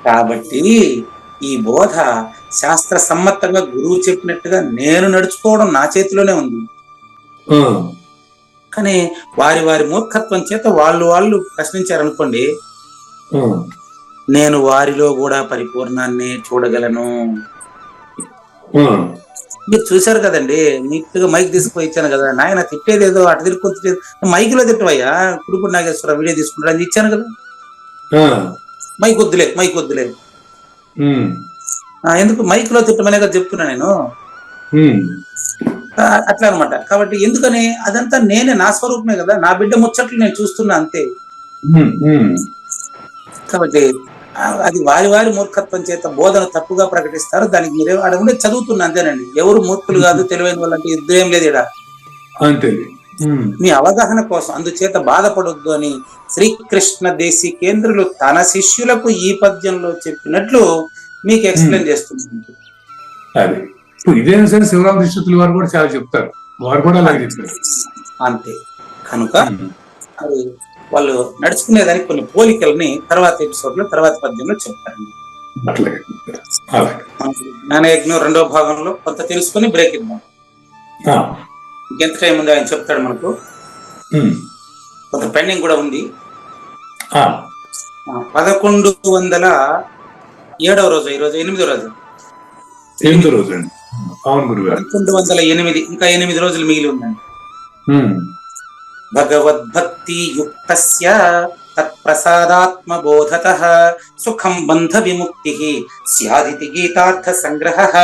కాబట్టి ఈ బోధ శాస్త్ర సమ్మతంగా గురువు చెప్పినట్టుగా నేను నడుచుకోవడం నా చేతిలోనే ఉంది. కానీ వారి వారి మూర్ఖత్వం చేత వాళ్ళు ప్రశ్నించారనుకోండి, నేను వారిలో కూడా పరిపూర్ణాన్ని చూడగలను. మీరు చూశారు కదండి, నీట్గా మైక్ తీసుకుపోయి ఇచ్చాను కదా, నాయన తిట్టేదేదో అటు తిరుగుతుంది, మైక్ లో తిట్టవయ్యా, కుడుపుడు నాగేశ్వర వీడియో తీసుకుంటారు అని ఇచ్చాను కదా. మైక్ వద్దులే ఎందుకు మైక్ లో తిట్టమనే కదా చెప్తున్నా నేను. అట్లా అనమాట. కాబట్టి ఎందుకని అదంతా నేనే, నా స్వరూపమే కదా, నా బిడ్డ ముచ్చట్లు నేను చూస్తున్నా అంతే. కాబట్టి అది వారి వారి మూర్ఖత్వం చేత బోధన తప్పుగా ప్రకటిస్తారు. దానికి మీరే అడగండి, చదువుతున్నా అంతేనండి. ఎవరు మూర్ఖులు కాదు, తెలివైన వాళ్ళంటే యుద్ధం ఏం లేదు ఇక్కడ, మీ అవగాహన కోసం. అందుచేత బాధపడొద్దు అని శ్రీకృష్ణ దేశికేంద్రులు తన శిష్యులకు ఈ పద్యంలో చెప్పినట్లు మీకు ఎక్స్ప్లెయిన్ చేస్తుంది. ఇదే సరే శివరామ దీక్షితులు వారు కూడా చాలా చెప్తారు, వారు కూడా అలాగే చెప్తారు. అంతే కనుక అది వాళ్ళు నడుచుకునేదానికి కొన్ని పోలికల్ని తర్వాత ఎపిసోడ్ లో, తర్వాత పద్యంలో చెప్తారు. జ్ఞానయజ్ఞం 2వ భాగంలో కొంత తెలుసుకుని బ్రేక్ ఇద్దాం. ఇంకెంత టైం ఉంది ఆయన చెప్తాడు మనకు. కొంత పెండింగ్ కూడా ఉంది. 1107వ రోజు, ఈరోజు 8వ రోజు. 1108, ఇంకా 8 రోజులు మిగిలి ఉందండి. భగవద్భక్తి యుక్తస్య తత్ప్రసాదాత్మ బోధతః సుఖం బంధ విముక్తి స్యాదితి గీతార్థ సంగ్రహః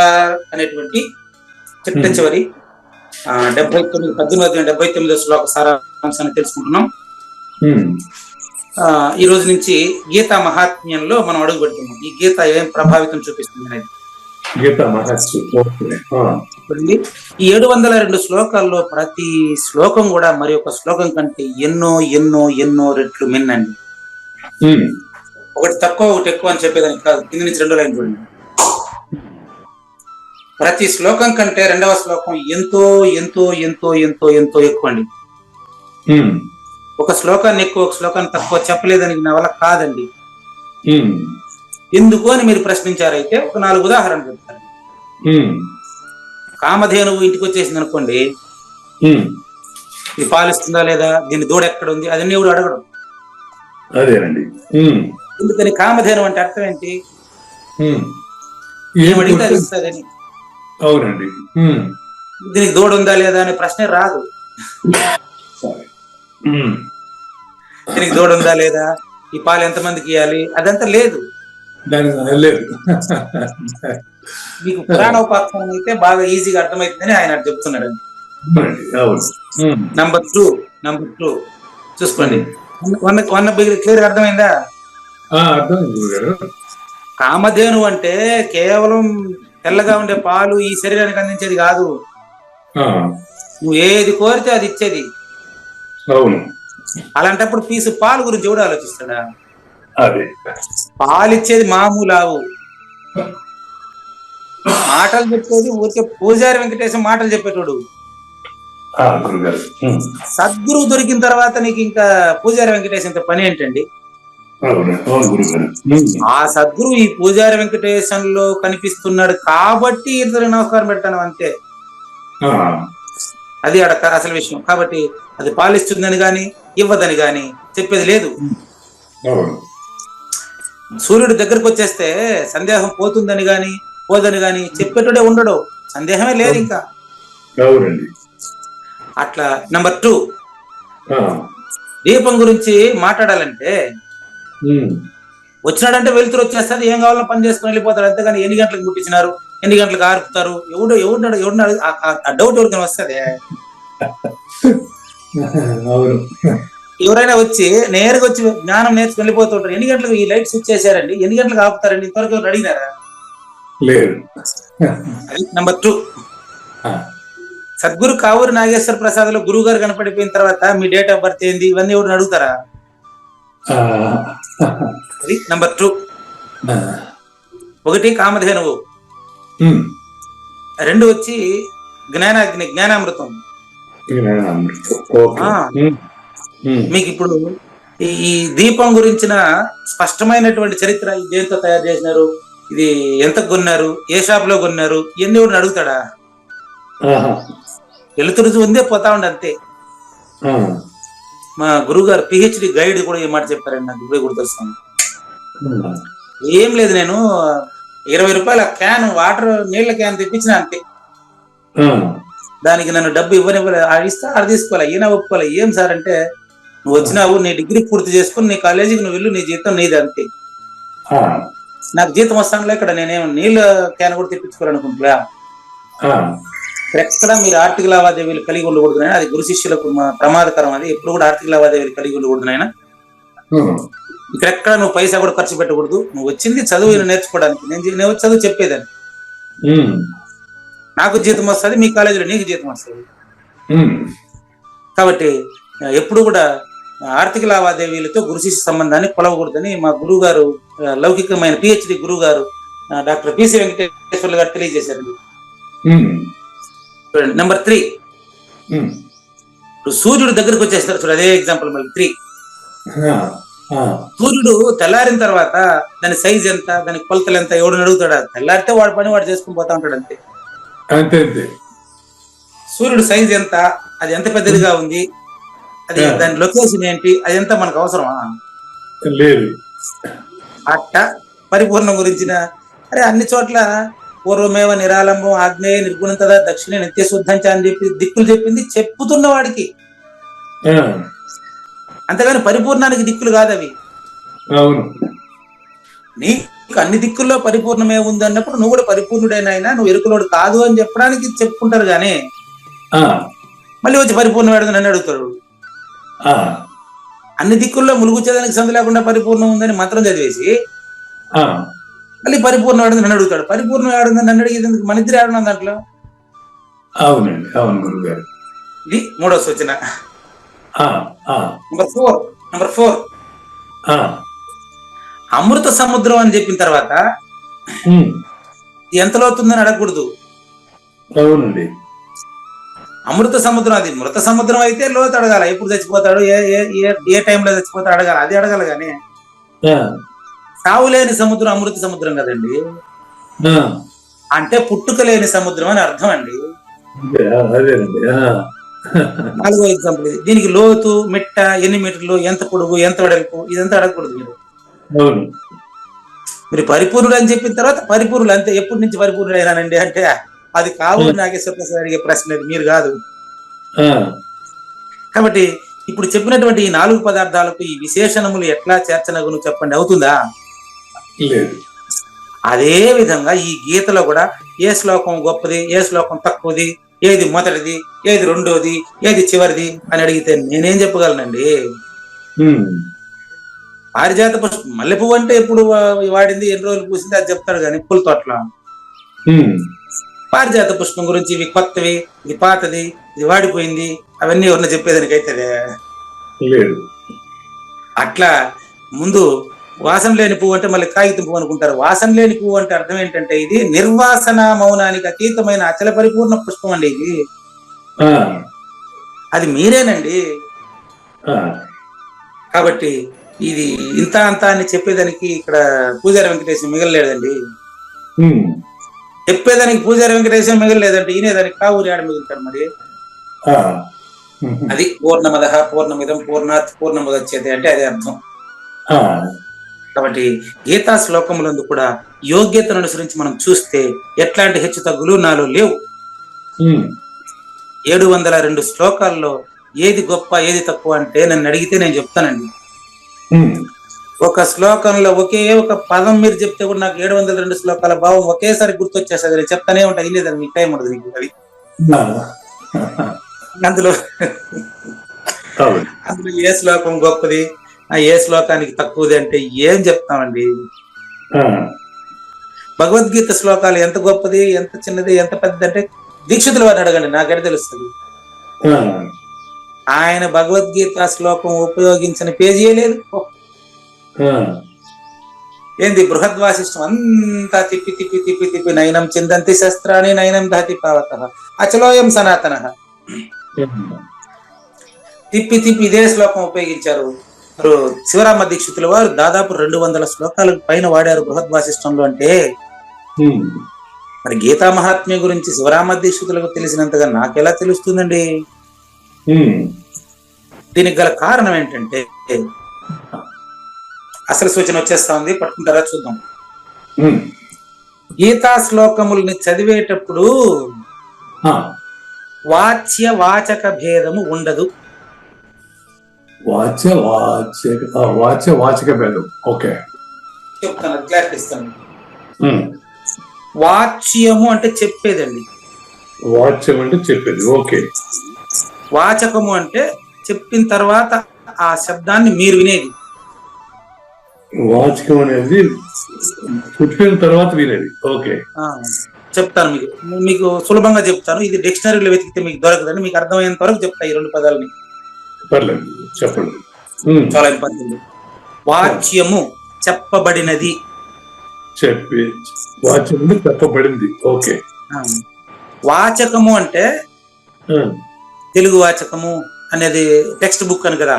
అనేటువంటి చిట్ట చివరి 18వ శ్లోక సారాంశాన్ని తెలుసుకుంటున్నాం. ఈ రోజు నుంచి గీతా మహాత్మ్యంలో మనం అడుగు పెడుతున్నాం. ఈ గీత ఏం ప్రభావితం చూపిస్తుంది అనేది. ఈ 702 శ్లోకాల్లో ప్రతి శ్లోకం కూడా మరి ఒక శ్లోకం కంటే ఎన్నో ఎన్నో ఎన్నో రెట్లు మిన్నండి. ఒకటి తక్కువ ఒకటి ఎక్కువ అని చెప్పేదానికి కాదు. కింద నుంచి 2 లైన్ చూడండి. ప్రతి శ్లోకం కంటే రెండవ శ్లోకం ఎంతో ఎంతో ఎంతో ఎంతో ఎంతో ఎక్కువ అండి. ఒక శ్లోకాన్ని ఎక్కువ ఒక శ్లోకాన్ని తక్కువ చెప్పలేదని నా వల్ల కాదండి. ఎందుకు అని మీరు ప్రశ్నించారైతే ఒక 4 ఉదాహరణలు చెప్తారు. కామధేనువు ఇంటికి వచ్చేసింది అనుకోండి, ఇది పాలిస్తుందా లేదా, దీని దూడ ఎక్కడ ఉంది, అదన్నీ ఎవడు అడగడం. అదేనండి. ఎందుకని కామధేను అంటే అర్థం ఏంటి? ఏమడిగితే అది ఇస్తుందని. అవునండి. దీనికి దూడ ఉందా లేదా అనే ప్రశ్నే రాదు. దీనికి దూడ ఉందా లేదా, ఈ పాలు ఎంతమందికి ఇవ్వాలి, అదంతా లేదు. లేదు. మీకు పురాణోపాఖ్యానం అయితే బాగా ఈజీగా అర్థమవుతుందని ఆయన చెప్తున్నాడు. నంబర్ టూ చూసుకోండి. క్లియర్ అర్థమైందా? కామధేను అంటే కేవలం తెల్లగా ఉండే పాలు ఈ శరీరానికి అందించేది కాదు. నువ్వు ఏది కోరితే అది ఇచ్చేది. అలాంటప్పుడు పీసు పాలు గురించి ఎవడు ఆలోచిస్తాడా? పాలిచ్చేది మామూలు ఆవు. మాటలు చెప్పేది ఊరికే పూజారి వెంకటేశం మాటలు చెప్పేటోడు. సద్గురువు దొరికిన తర్వాత నీకు ఇంకా పూజారి వెంకటేశంతో పని ఏంటండి? ఆ సద్గురువు ఈ పూజారి వెంకటేశంలో కనిపిస్తున్నాడు కాబట్టి ఇతరులకు నమస్కారం పెట్టాను అంతే. అది అసలు విషయం. కాబట్టి అది పాలిస్తుందని గాని ఇవ్వదని గాని చెప్పేది లేదు. సూర్యుడు దగ్గరకు వచ్చేస్తే సందేహం పోతుందని గాని పోదని గాని చెప్పేటోడే ఉండడు. సందేహమే లేదు ఇంకా. అట్లా. నంబర్ 2, దీపం గురించి మాట్లాడాలంటే వచ్చినాడంటే వెలుతురు వచ్చేస్తుంది, ఏం కావాలో పని చేసుకుని వెళ్ళిపోతాడు. అంతేగాని ఎన్ని గంటలకు ముట్టించినారు, ఎన్ని గంటలకు ఆర్పుతారు, ఎవడున్నాడు ఆ డౌట్ ఎవరికైనా వస్తుంది. ఎవరైనా వచ్చి నేరుగా వచ్చి జ్ఞానం నేర్చుకుని వెళ్ళిపోతుంటారు. ఎన్ని గంటలకు ఈ లైట్ స్విచ్ చేశారండి, ఎన్ని గంటలకు ఆపుతారండి, ఇంతవరకు ఎవరు అడిగినారా? లేదు. నంబర్ 2, సద్గురు కావూరి నాగేశ్వర ప్రసాద్ లో గురువు గారు కనపడిపోయిన తర్వాత మీ డేట్ ఆఫ్ బర్త్ ఏంది, ఇవన్నీ ఎవరిని అడుగుతారా? నంబర్ 2. 1 కామధేనువు, 2 వచ్చి జ్ఞానాగ్ని, జ్ఞానామృతం. మీకు ఇప్పుడు ఈ దీపం గురించిన స్పష్టమైనటువంటి చరిత్ర, దేంతో తయారు చేసినారు, ఇది ఎంత కొన్నారు, ఏ షాప్ లో కొన్నారు, ఇవన్నీ ఎవరిని అడుగుతాడా? వెలుతురు ఉందే పోతా ఉండే అంతే. మా గురువు గారు PhD గైడ్ కూడా ఈ మాట చెప్పారండి, నాకు ఇప్పుడే గుర్తొస్తాను. ఏం లేదు, నేను 20 రూపాయల క్యాన్ వాటర్ నీళ్ల క్యాన్ తెప్పించిన అంతే. దానికి నన్ను డబ్బు ఇవ్వనివ్వలేదు. ఇస్తా అది తీసుకోవాలి, ఈయన ఒప్పుకోవాలి. ఏం సార్ అంటే, నువ్వు వచ్చినావు, నీ డిగ్రీ పూర్తి చేసుకుని నీ కాలేజీకి నువ్వు వెళ్ళు, నీ జీతం నీది అంతే. నాకు జీతం వస్తానులే, ఇక్కడ నేనేం నీళ్ళ క్యాన్ కూడా తెప్పించుకోవాలనుకుంటున్నా. ఎక్కడ మీరు ఆర్థిక లావాదేవీలు కలిగి ఉండకూడదు, అది గురు శిష్యులకు ప్రమాదకరం. అది ఎప్పుడు కూడా ఆర్థిక లావాదేవీలు కలిగి ఉండకూడదు నాయన. ఇక్కడెక్కడ నువ్వు పైసా కూడా ఖర్చు పెట్టకూడదు. నువ్వు వచ్చింది చదువు నేర్చుకోవడానికి, నేను చదువు చెప్పేదాన్ని. నాకు జీతం వస్తుంది, మీ కాలేజీలో నీకు జీతం వస్తుంది. కాబట్టి ఎప్పుడు కూడా ఆర్థిక లావాదేవీలతో గురు శిష్య సంబంధాన్ని కొలవకూడదని మా గురువు గారు, లౌకికమైన PhD గురువు గారు డాక్టర్ PC వెంకటేశ్వర్లు గారు తెలియజేశారండి. నంబర్ 3, సూర్యుడు దగ్గరకు వచ్చేస్తారు చూడు, అదే ఎగ్జాంపుల్. మళ్ళీ 3, సూర్యుడు తెల్లారిన తర్వాత దాని సైజ్ ఎంత, దాని కొలతలు ఎంత ఎవడు అడుగుతాడా? తెల్లారితే వాడి పని వాడు చేసుకుని పోతా ఉంటాడు అంతే. సూర్యుడు సైజ్ ఎంత, అది ఎంత పెద్దదిగా ఉంది, అది దాని లొకేషన్ ఏంటి, అది ఎంత మనకు అవసరమా? లేదు. అట్ట పరిపూర్ణం గురించిన అన్ని చోట్ల పూర్వమేవ నిరాలంబం ఆగ్నేయ నిర్గుణంతదా దక్షిణ నిత్య శుద్ధంచ అని చెప్పి దిక్కులు చెప్పింది చెప్పుతున్న వాడికి, అంతేగాని పరిపూర్ణానికి దిక్కులు కాదు అవి. నీకు అన్ని దిక్కుల్లో పరిపూర్ణమే ఉంది అన్నప్పుడు నువ్వు కూడా పరిపూర్ణుడైనా, నువ్వు ఎరుకులోడు కాదు అని చెప్పడానికి చెప్పుకుంటారు. గానీ మళ్ళీ వచ్చి పరిపూర్ణమేడని నన్ను అడుగుతాడు. అన్ని దిక్కుల్లో ములుగుచ్చేదానికి సందు లేకుండా పరిపూర్ణం ఉందని మంత్రం చదివేసి మళ్ళీ పరిపూర్ణం ఏడుంది నన్ను అడుగుతాడు. పరిపూర్ణం ఏడుందని నన్ను అడిగేందుకు మన ఇద్దరు ఏడున్నాం దాంట్లో. అవునండి, అవును గురువు గారు. ఇది 3వ సూచన. నంబర్ 4, అమృత సముద్రం అని చెప్పిన తర్వాత ఎంత లోతుందని అడగకూడదు. అవునండి. అమృత సముద్రం, అది మృత సముద్రం అయితే లోతు అడగాల, ఎప్పుడు చచ్చిపోతాడు, ఏ ఏ ఏ ఏ టైంలో చచ్చిపోతాడు అడగాలి, అది అడగాలి. కానీ సావు లేని సముద్రం అమృత సముద్రం కదండి. అంటే పుట్టుక లేని సముద్రం అని అర్థం అండి. అదేనండి. 4వ ఎగ్జాంపుల్ ఇది. దీనికి లోతు, మిట్ట, ఎన్ని మీటర్లు, ఎంత పొడుగు, ఎంత వెడల్పు, ఇదంతా అడగకూడదు మీరు. అవును. మీరు పరిపూర్ణుడు అని చెప్పిన తర్వాత పరిపూర్ణుడు అంతే. ఎప్పటి నుంచి పరిపూర్ణుడు అయినానండి అంటే అది కావూరు నాగేశ్వర ప్రసాద్ అడిగే ప్రశ్న, అది మీరు కాదు. కాబట్టి ఇప్పుడు చెప్పినటువంటి ఈ 4 పదార్థాలకు ఈ విశేషణములు ఎట్లా చేర్చనగును చెప్పండి, అవుతుందా? అదే విధంగా ఈ గీతలో కూడా ఏ శ్లోకం గొప్పది, ఏ శ్లోకం తక్కువది, ఏది మొదటిది, ఏది రెండోది, ఏది చివరిది అని అడిగితే నేనేం చెప్పగలనండి? పారిజాత పుష్పం, మల్లెపువ్వు అంటే ఎప్పుడు వాడింది, ఎన్ని రోజులు పూసింది అది చెప్తాడు కానీ పూల తోటల. పారిజాత పుష్పం గురించి ఇవి కొత్తవి, ఇది పాతది, ఇది వాడిపోయింది, అవన్నీ ఎవరన్నా చెప్పేదానికైతే లేదు. అట్లా ముందు వాసన లేని పువ్వు అంటే మళ్ళీ కాగితం పువ్వు అనుకుంటారు. వాసన లేని పువ్వు అంటే అర్థం ఏంటంటే ఇది నిర్వాసన మౌనానికి అతీతమైన అచల పరిపూర్ణ పుష్పం అండి ఇది. అది మీరేనండి. కాబట్టి ఇది ఇంత అంత అని చెప్పేదానికి ఇక్కడ పూజారి వెంకటేశ్వర మిగలలేదండి. చెప్పేదానికి పూజారి వెంకటేశ్వర మిగలలేదంటే ఈయనేదానికి కావూరి ఆడ మిగులుతారు మరి. అది పూర్ణమద పూర్ణమిదం పూర్ణాత్ పూర్ణముదచ్చేది అంటే అదే అర్థం. కాబట్టి గీతా శ్లోకములందు కూడా యోగ్యతను అనుసరించి మనం చూస్తే ఎట్లాంటి హెచ్చు తగ్గులు నాలో లేవు. 702 శ్లోకాల్లో ఏది గొప్ప ఏది తక్కువ అంటే నన్ను అడిగితే నేను చెప్తానండి. ఒక శ్లోకంలో ఒకే ఒక పదం మీరు చెప్తే కూడా నాకు 702 శ్లోకాల భావం ఒకేసారి గుర్తొచ్చేస్తుంది. నేను చెప్తానే ఉంటా, ఇల్లేదని మీకు టైం ఉండదు నీకు. అది అందులో ఏ శ్లోకం గొప్పది, ఏ శ్లోకానికి తక్కువది అంటే ఏం చెప్తామండి? భగవద్గీత శ్లోకాలు ఎంత గొప్పది, ఎంత చిన్నది, ఎంత పెద్దది అంటే దీక్షితుల వారిని అడగండి, నాకెడ తెలుస్తుంది. ఆయన భగవద్గీత శ్లోకం ఉపయోగించిన పేజీయే లేదు. ఏంది బృహద్వాసిష్టం అంతా తిప్పి తిప్పి తిప్పి తిప్పి నయనం చిందంతి శస్త్రాన్ని నయనం దాతి పావత అచలోయం సనాతన తిప్పి తిప్పి ఇదే శ్లోకం ఉపయోగించారు. శివరామ దీక్షితుల వారు దాదాపు 200 శ్లోకాలకు పైన వాడారు బృహద్వాసిష్టంలో. అంటే మరి గీతా మహాత్మ్య గురించి శివరామ దీక్షితులకు తెలిసినంతగా నాకెలా తెలుస్తుందండి? దీనికి గల కారణం ఏంటంటే అసలు సూచన వచ్చేస్తా ఉంది, పట్టుకుంటారా చూద్దాం. గీతా శ్లోకముల్ని చదివేటప్పుడు వాచ్య వాచక భేదము ఉండదు. వాచక భేదం ఓకే చెప్తాను, క్లారిటీ ఇస్తాను. వాచ్యము అంటే చెప్పేదండి, వాచ్యం అంటే చెప్పేది. ఓకే. వాచకము అంటే చెప్పిన తర్వాత ఆ శబ్దాన్ని మీరు వినేది. వాచకం అనేది చెప్పిన తర్వాత వినేది. ఓకే, చెప్తాను మీకు, మీకు సులభంగా చెప్తాను. ఇది డిక్షనరీలో వెతికితే మీకు దొరకదండి, మీకు అర్థమయ్యేంత వరకు చెప్తా ఈ 2 పదాలని. పర్లేదు, చెప్పండి. చాలా ఇంపార్టెంట్. వాచ్యము చెప్పబడినది, వాచ్యం చెప్పబడింది. ఓకే. వాచకము అంటే తెలుగు వాచకము అనేది టెక్స్ట్ బుక్ అని కదా.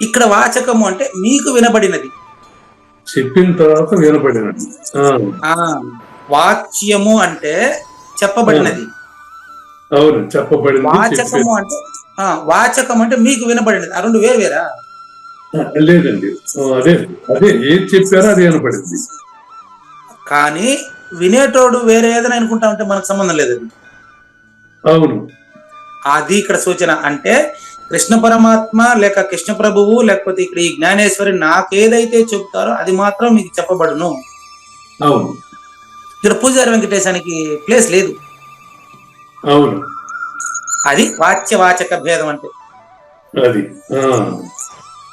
ఇక్కడ వాచకము అంటే మీకు వినబడినది, చెప్పిన తర్వాత వినబడినది. వాచ్యము అంటే చెప్పబడినది. అవును, చెప్పబడింది. వాచకము అంటే వాచకం అంటే మీకు వినబడినది. ఆ 2 వేరువేరా? లేదండి, అదే అదే ఏం చెప్పారో అది వినబడింది. కానీ వినేటోడు వేరే ఏదైనా అనుకుంటా ఉంటే మనకు సంబంధం లేదు. అది అవును, అది ఇక్కడ సూచన. అంటే కృష్ణ పరమాత్మ లేక కృష్ణ ప్రభువు లేకపోతే ఇక్కడ ఈ జ్ఞానేశ్వరి నాకేదైతే చెప్తారో అది మాత్రం మీకు చెప్పబడును. అవును, ఇక్కడ పూజారి వెంకటేశానికి ప్లేస్ లేదు. అవును, అది వాచ్యవాచక భేదం అంటే. అది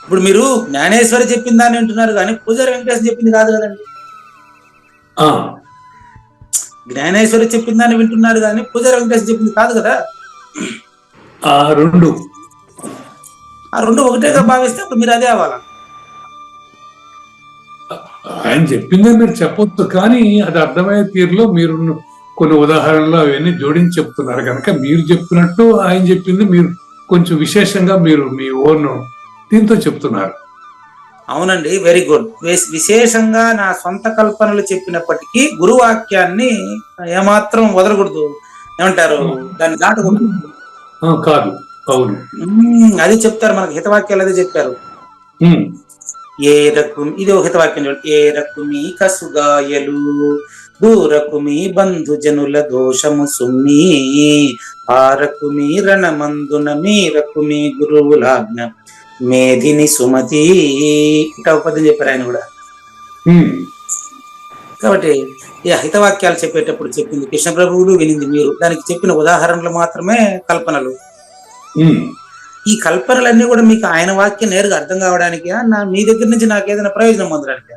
ఇప్పుడు మీరు జ్ఞానేశ్వరి చెప్పిన దాన్ని వింటున్నారు కానీ పూజారి వెంకటేశ్వర చెప్పింది కాదు కదండి. జ్ఞానేశ్వరి చెప్పిన దాన్ని వింటున్నారు కానీ పూజారి వెంకటేశ్వర చెప్పింది కాదు కదా. ఆ రెండు ఒకటేగా భావిస్తే అప్పుడు మీరు అదే అవ్వాలా. ఆయన చెప్పిందే మీరు చెప్పొచ్చు, కానీ అది అర్థమయ్యే తీరులో మీరు కొన్ని ఉదాహరణలు అవన్నీ జోడించి చెప్తున్నారు కనుక మీరు చెప్పినట్టు ఆయన చెప్పింది మీరు కొంచెం విశేషంగా మీరు మీ ఓన్ దీంతో చెప్తున్నారు. అవునండి, వెరీ గుడ్. విశేషంగా నా సొంత కల్పనలు చెప్పినప్పటికీ గురువాక్యాన్ని ఏమాత్రం వదలకూడదు, ఏమంటారు, దాన్ని దాటకూడదు. కాదు, అవును, అది చెప్తారు మనకు హితవాక్యాలు, అదే చెప్పారు. ఏ రకం, ఇది ఒక హితవాక్యం చూడండి. ఏ రకుమి కసుగాయలు దూరకుమి బంధుజనుల దోషము సుమ్మి ఆరకుమి రణమందున మీరకుమి గురువులాజ్ఞ మేధిని సుమతి, ఇట్లా పద్యం చెప్పారు ఆయన కూడా. కాబట్టి ఈ హితవాక్యాలు చెప్పేటప్పుడు చెప్పింది కృష్ణ ప్రభువులు, వినింది మీరు. దానికి చెప్పిన ఉదాహరణలు మాత్రమే కల్పనలు. ఈ కల్పనలన్నీ కూడా మీకు ఆయన వాక్యం నేరుగా అర్థం కావడానికి, మీ దగ్గర నుంచి నాకు ఏదైనా ప్రయోజనం పొందడానికి?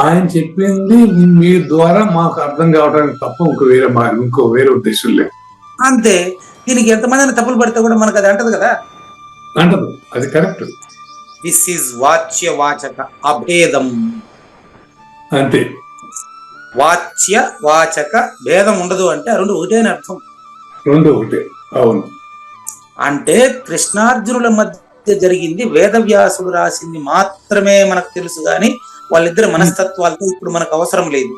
ఆయన చెప్పింది మీ ద్వారా మాకు అర్థం కావడానికి తప్ప ఇంకో వేరే ఉద్దేశం లేదు. అంతే. దీనికి ఎంతమంది తప్పులు పడితే కూడా మనకు అది అంటది కదా, అంటదు. అది కరెక్ట్. దిస్ ఈజ్ వాచ్య వాచక అభేదం. అంతే. వాచ్య వాచక భేదం ఉండదు అంటే రెండు ఒకటే అని అర్థం. రెండు ఒకటే, అవును. అంటే కృష్ణార్జునుల మధ్య జరిగింది వేదవ్యాసుడు రాసింది మాత్రమే మనకు తెలుసు, గాని వాళ్ళిద్దరు మనస్తత్వాలతో ఇప్పుడు మనకు అవసరం లేదు.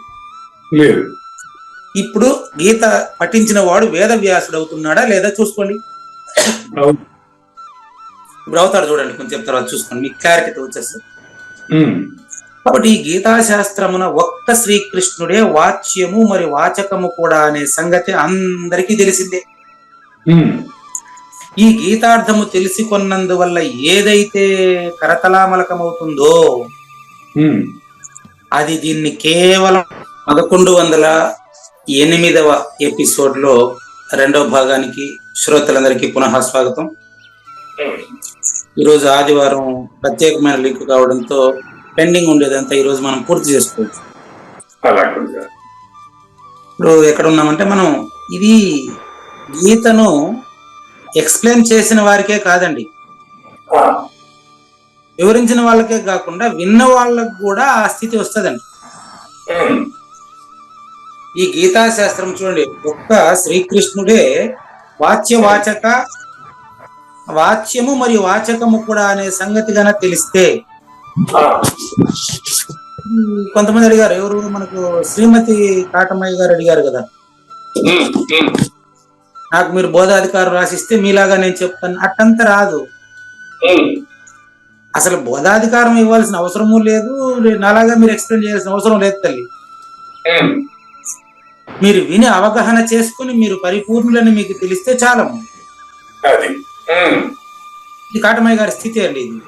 ఇప్పుడు గీత పఠించిన వాడు వేదవ్యాసుడు అవుతున్నాడా లేదా చూసుకోండి. ఇప్పుడు అవుతాడు చూడండి, కొంచెం తర్వాత చూసుకోండి, మీకు క్లారిటీ వచ్చేస్తుంది. కాబట్టి ఈ గీతాశాస్త్రమున ఒక్క శ్రీకృష్ణుడే వాచ్యము మరి వాచకము కూడా అనే సంగతి అందరికీ తెలిసిందే. ఈ గీతార్థము తెలిసి కొన్నందువల్ల ఏదైతే కరతలామలకమవుతుందో అది దీన్ని కేవలం 1108వ ఎపిసోడ్ లో 2వ భాగానికి శ్రోతలందరికీ పునః స్వాగతం. ఈరోజు ఆదివారం ప్రత్యేకమైన లింక్ కావడంతో పెండింగ్ ఉండేదంతా ఈరోజు మనం పూర్తి చేసుకోవచ్చు. ఇప్పుడు ఎక్కడ ఉన్నామంటే మనం ఇది గీతను ఎక్స్ప్లెయిన్ చేసిన వారికే కాదండి, వివరించిన వాళ్ళకే కాకుండా విన్న వాళ్ళకు కూడా ఆ స్థితి వస్తుందండి. ఈ గీతాశాస్త్రం చూడండి, ఒక్క శ్రీకృష్ణుడే వాచ్యవాచక వాచ్యము మరియు వాచకము కూడా అనే సంగతి గన తెలిస్తే, కొంతమంది అడిగారు, ఎవరు మనకు శ్రీమతి కాటమయ్య గారు అడిగారు కదా, నాకు మీరు బోధాధికారం రాసిస్తే మీలాగా నేను చెప్తాను. అట్టంత రాదు. అసలు బోధాధికారం ఇవ్వాల్సిన అవసరము లేదు, నాలాగా మీరు ఎక్స్ప్లెయిన్ చేయాల్సిన అవసరం లేదు తల్లి. మీరు విని అవగాహన చేసుకుని మీరు పరిపూర్ణులని మీకు తెలిస్తే చాలా. ఇది కాటమయ్య గారి స్థితి అండి. ఇది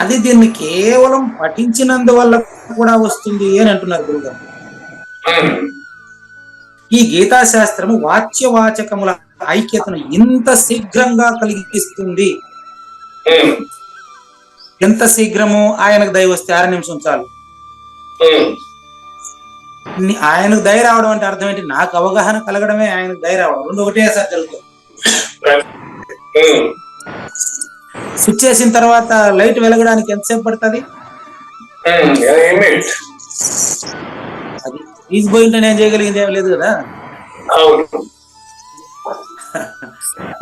అది దీన్ని కేవలం పఠించినందువల్ల కూడా వస్తుంది అని అంటున్నారు గురుగారు. ఈ గీతాశాస్త్రము వాచ్యవాచకముల ఐక్యతను ఇంత శీఘ్రంగా కలిగిస్తుంది. ఎంత శీఘ్రము? ఆయనకు దయ వస్తే 6 నిమిషం చాలు. ఆయనకు దయ రావడం అంటే అర్థం ఏంటి? నాకు అవగాహన కలగడమే ఆయనకు దయ రావడం. రెండు ఒకటేసారి జరుగుతుంది. స్విచ్ చేసిన తర్వాత లైట్ వెలగడానికి ఎంతసేపు పడుతుంది? అది తీసిపోయింటే నేను చేయగలిగింది ఏం లేదు కదా.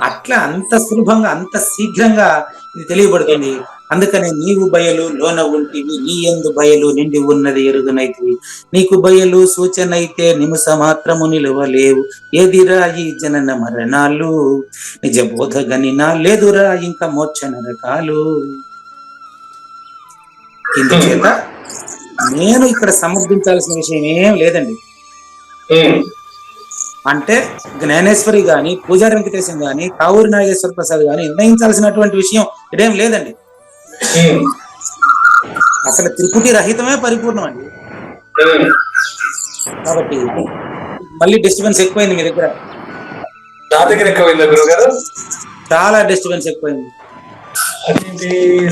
అట్లా అంత సులభంగా అంత శీఘ్రంగా ఇది తెలియబడుతుంది. అందుకనే నీవు బయలు లోన ఉంటివి, నీ యందు బయలు నిండి ఉన్నది ఎరుగునైతివి. నీకు బయలు సూచన అయితే నిమిష మాత్రము నిలవలేవు. ఏదిరా ఈ జనన మరణాలు, నిజ బోధ గనినా లేదురా ఇంకా మోక్ష నరకాలు. ఇందుచేత నేను ఇక్కడ సమర్థించాల్సిన విషయం ఏం లేదండి. అంటే జ్ఞానేశ్వరి గాని, పూజారి వెంకటేశం గాని, కావూరి నాగేశ్వర ప్రసాద్ గాని నిర్ణయించాల్సినటువంటి విషయం ఇదేం లేదండి. అసలు త్రిపుటి రహితమే పరిపూర్ణం అండి. కాబట్టి మళ్ళీ డిస్టర్బెన్స్ ఎక్కువైంది మీ దగ్గర. చాలా డిస్టర్బెన్స్ ఎక్కువైంది.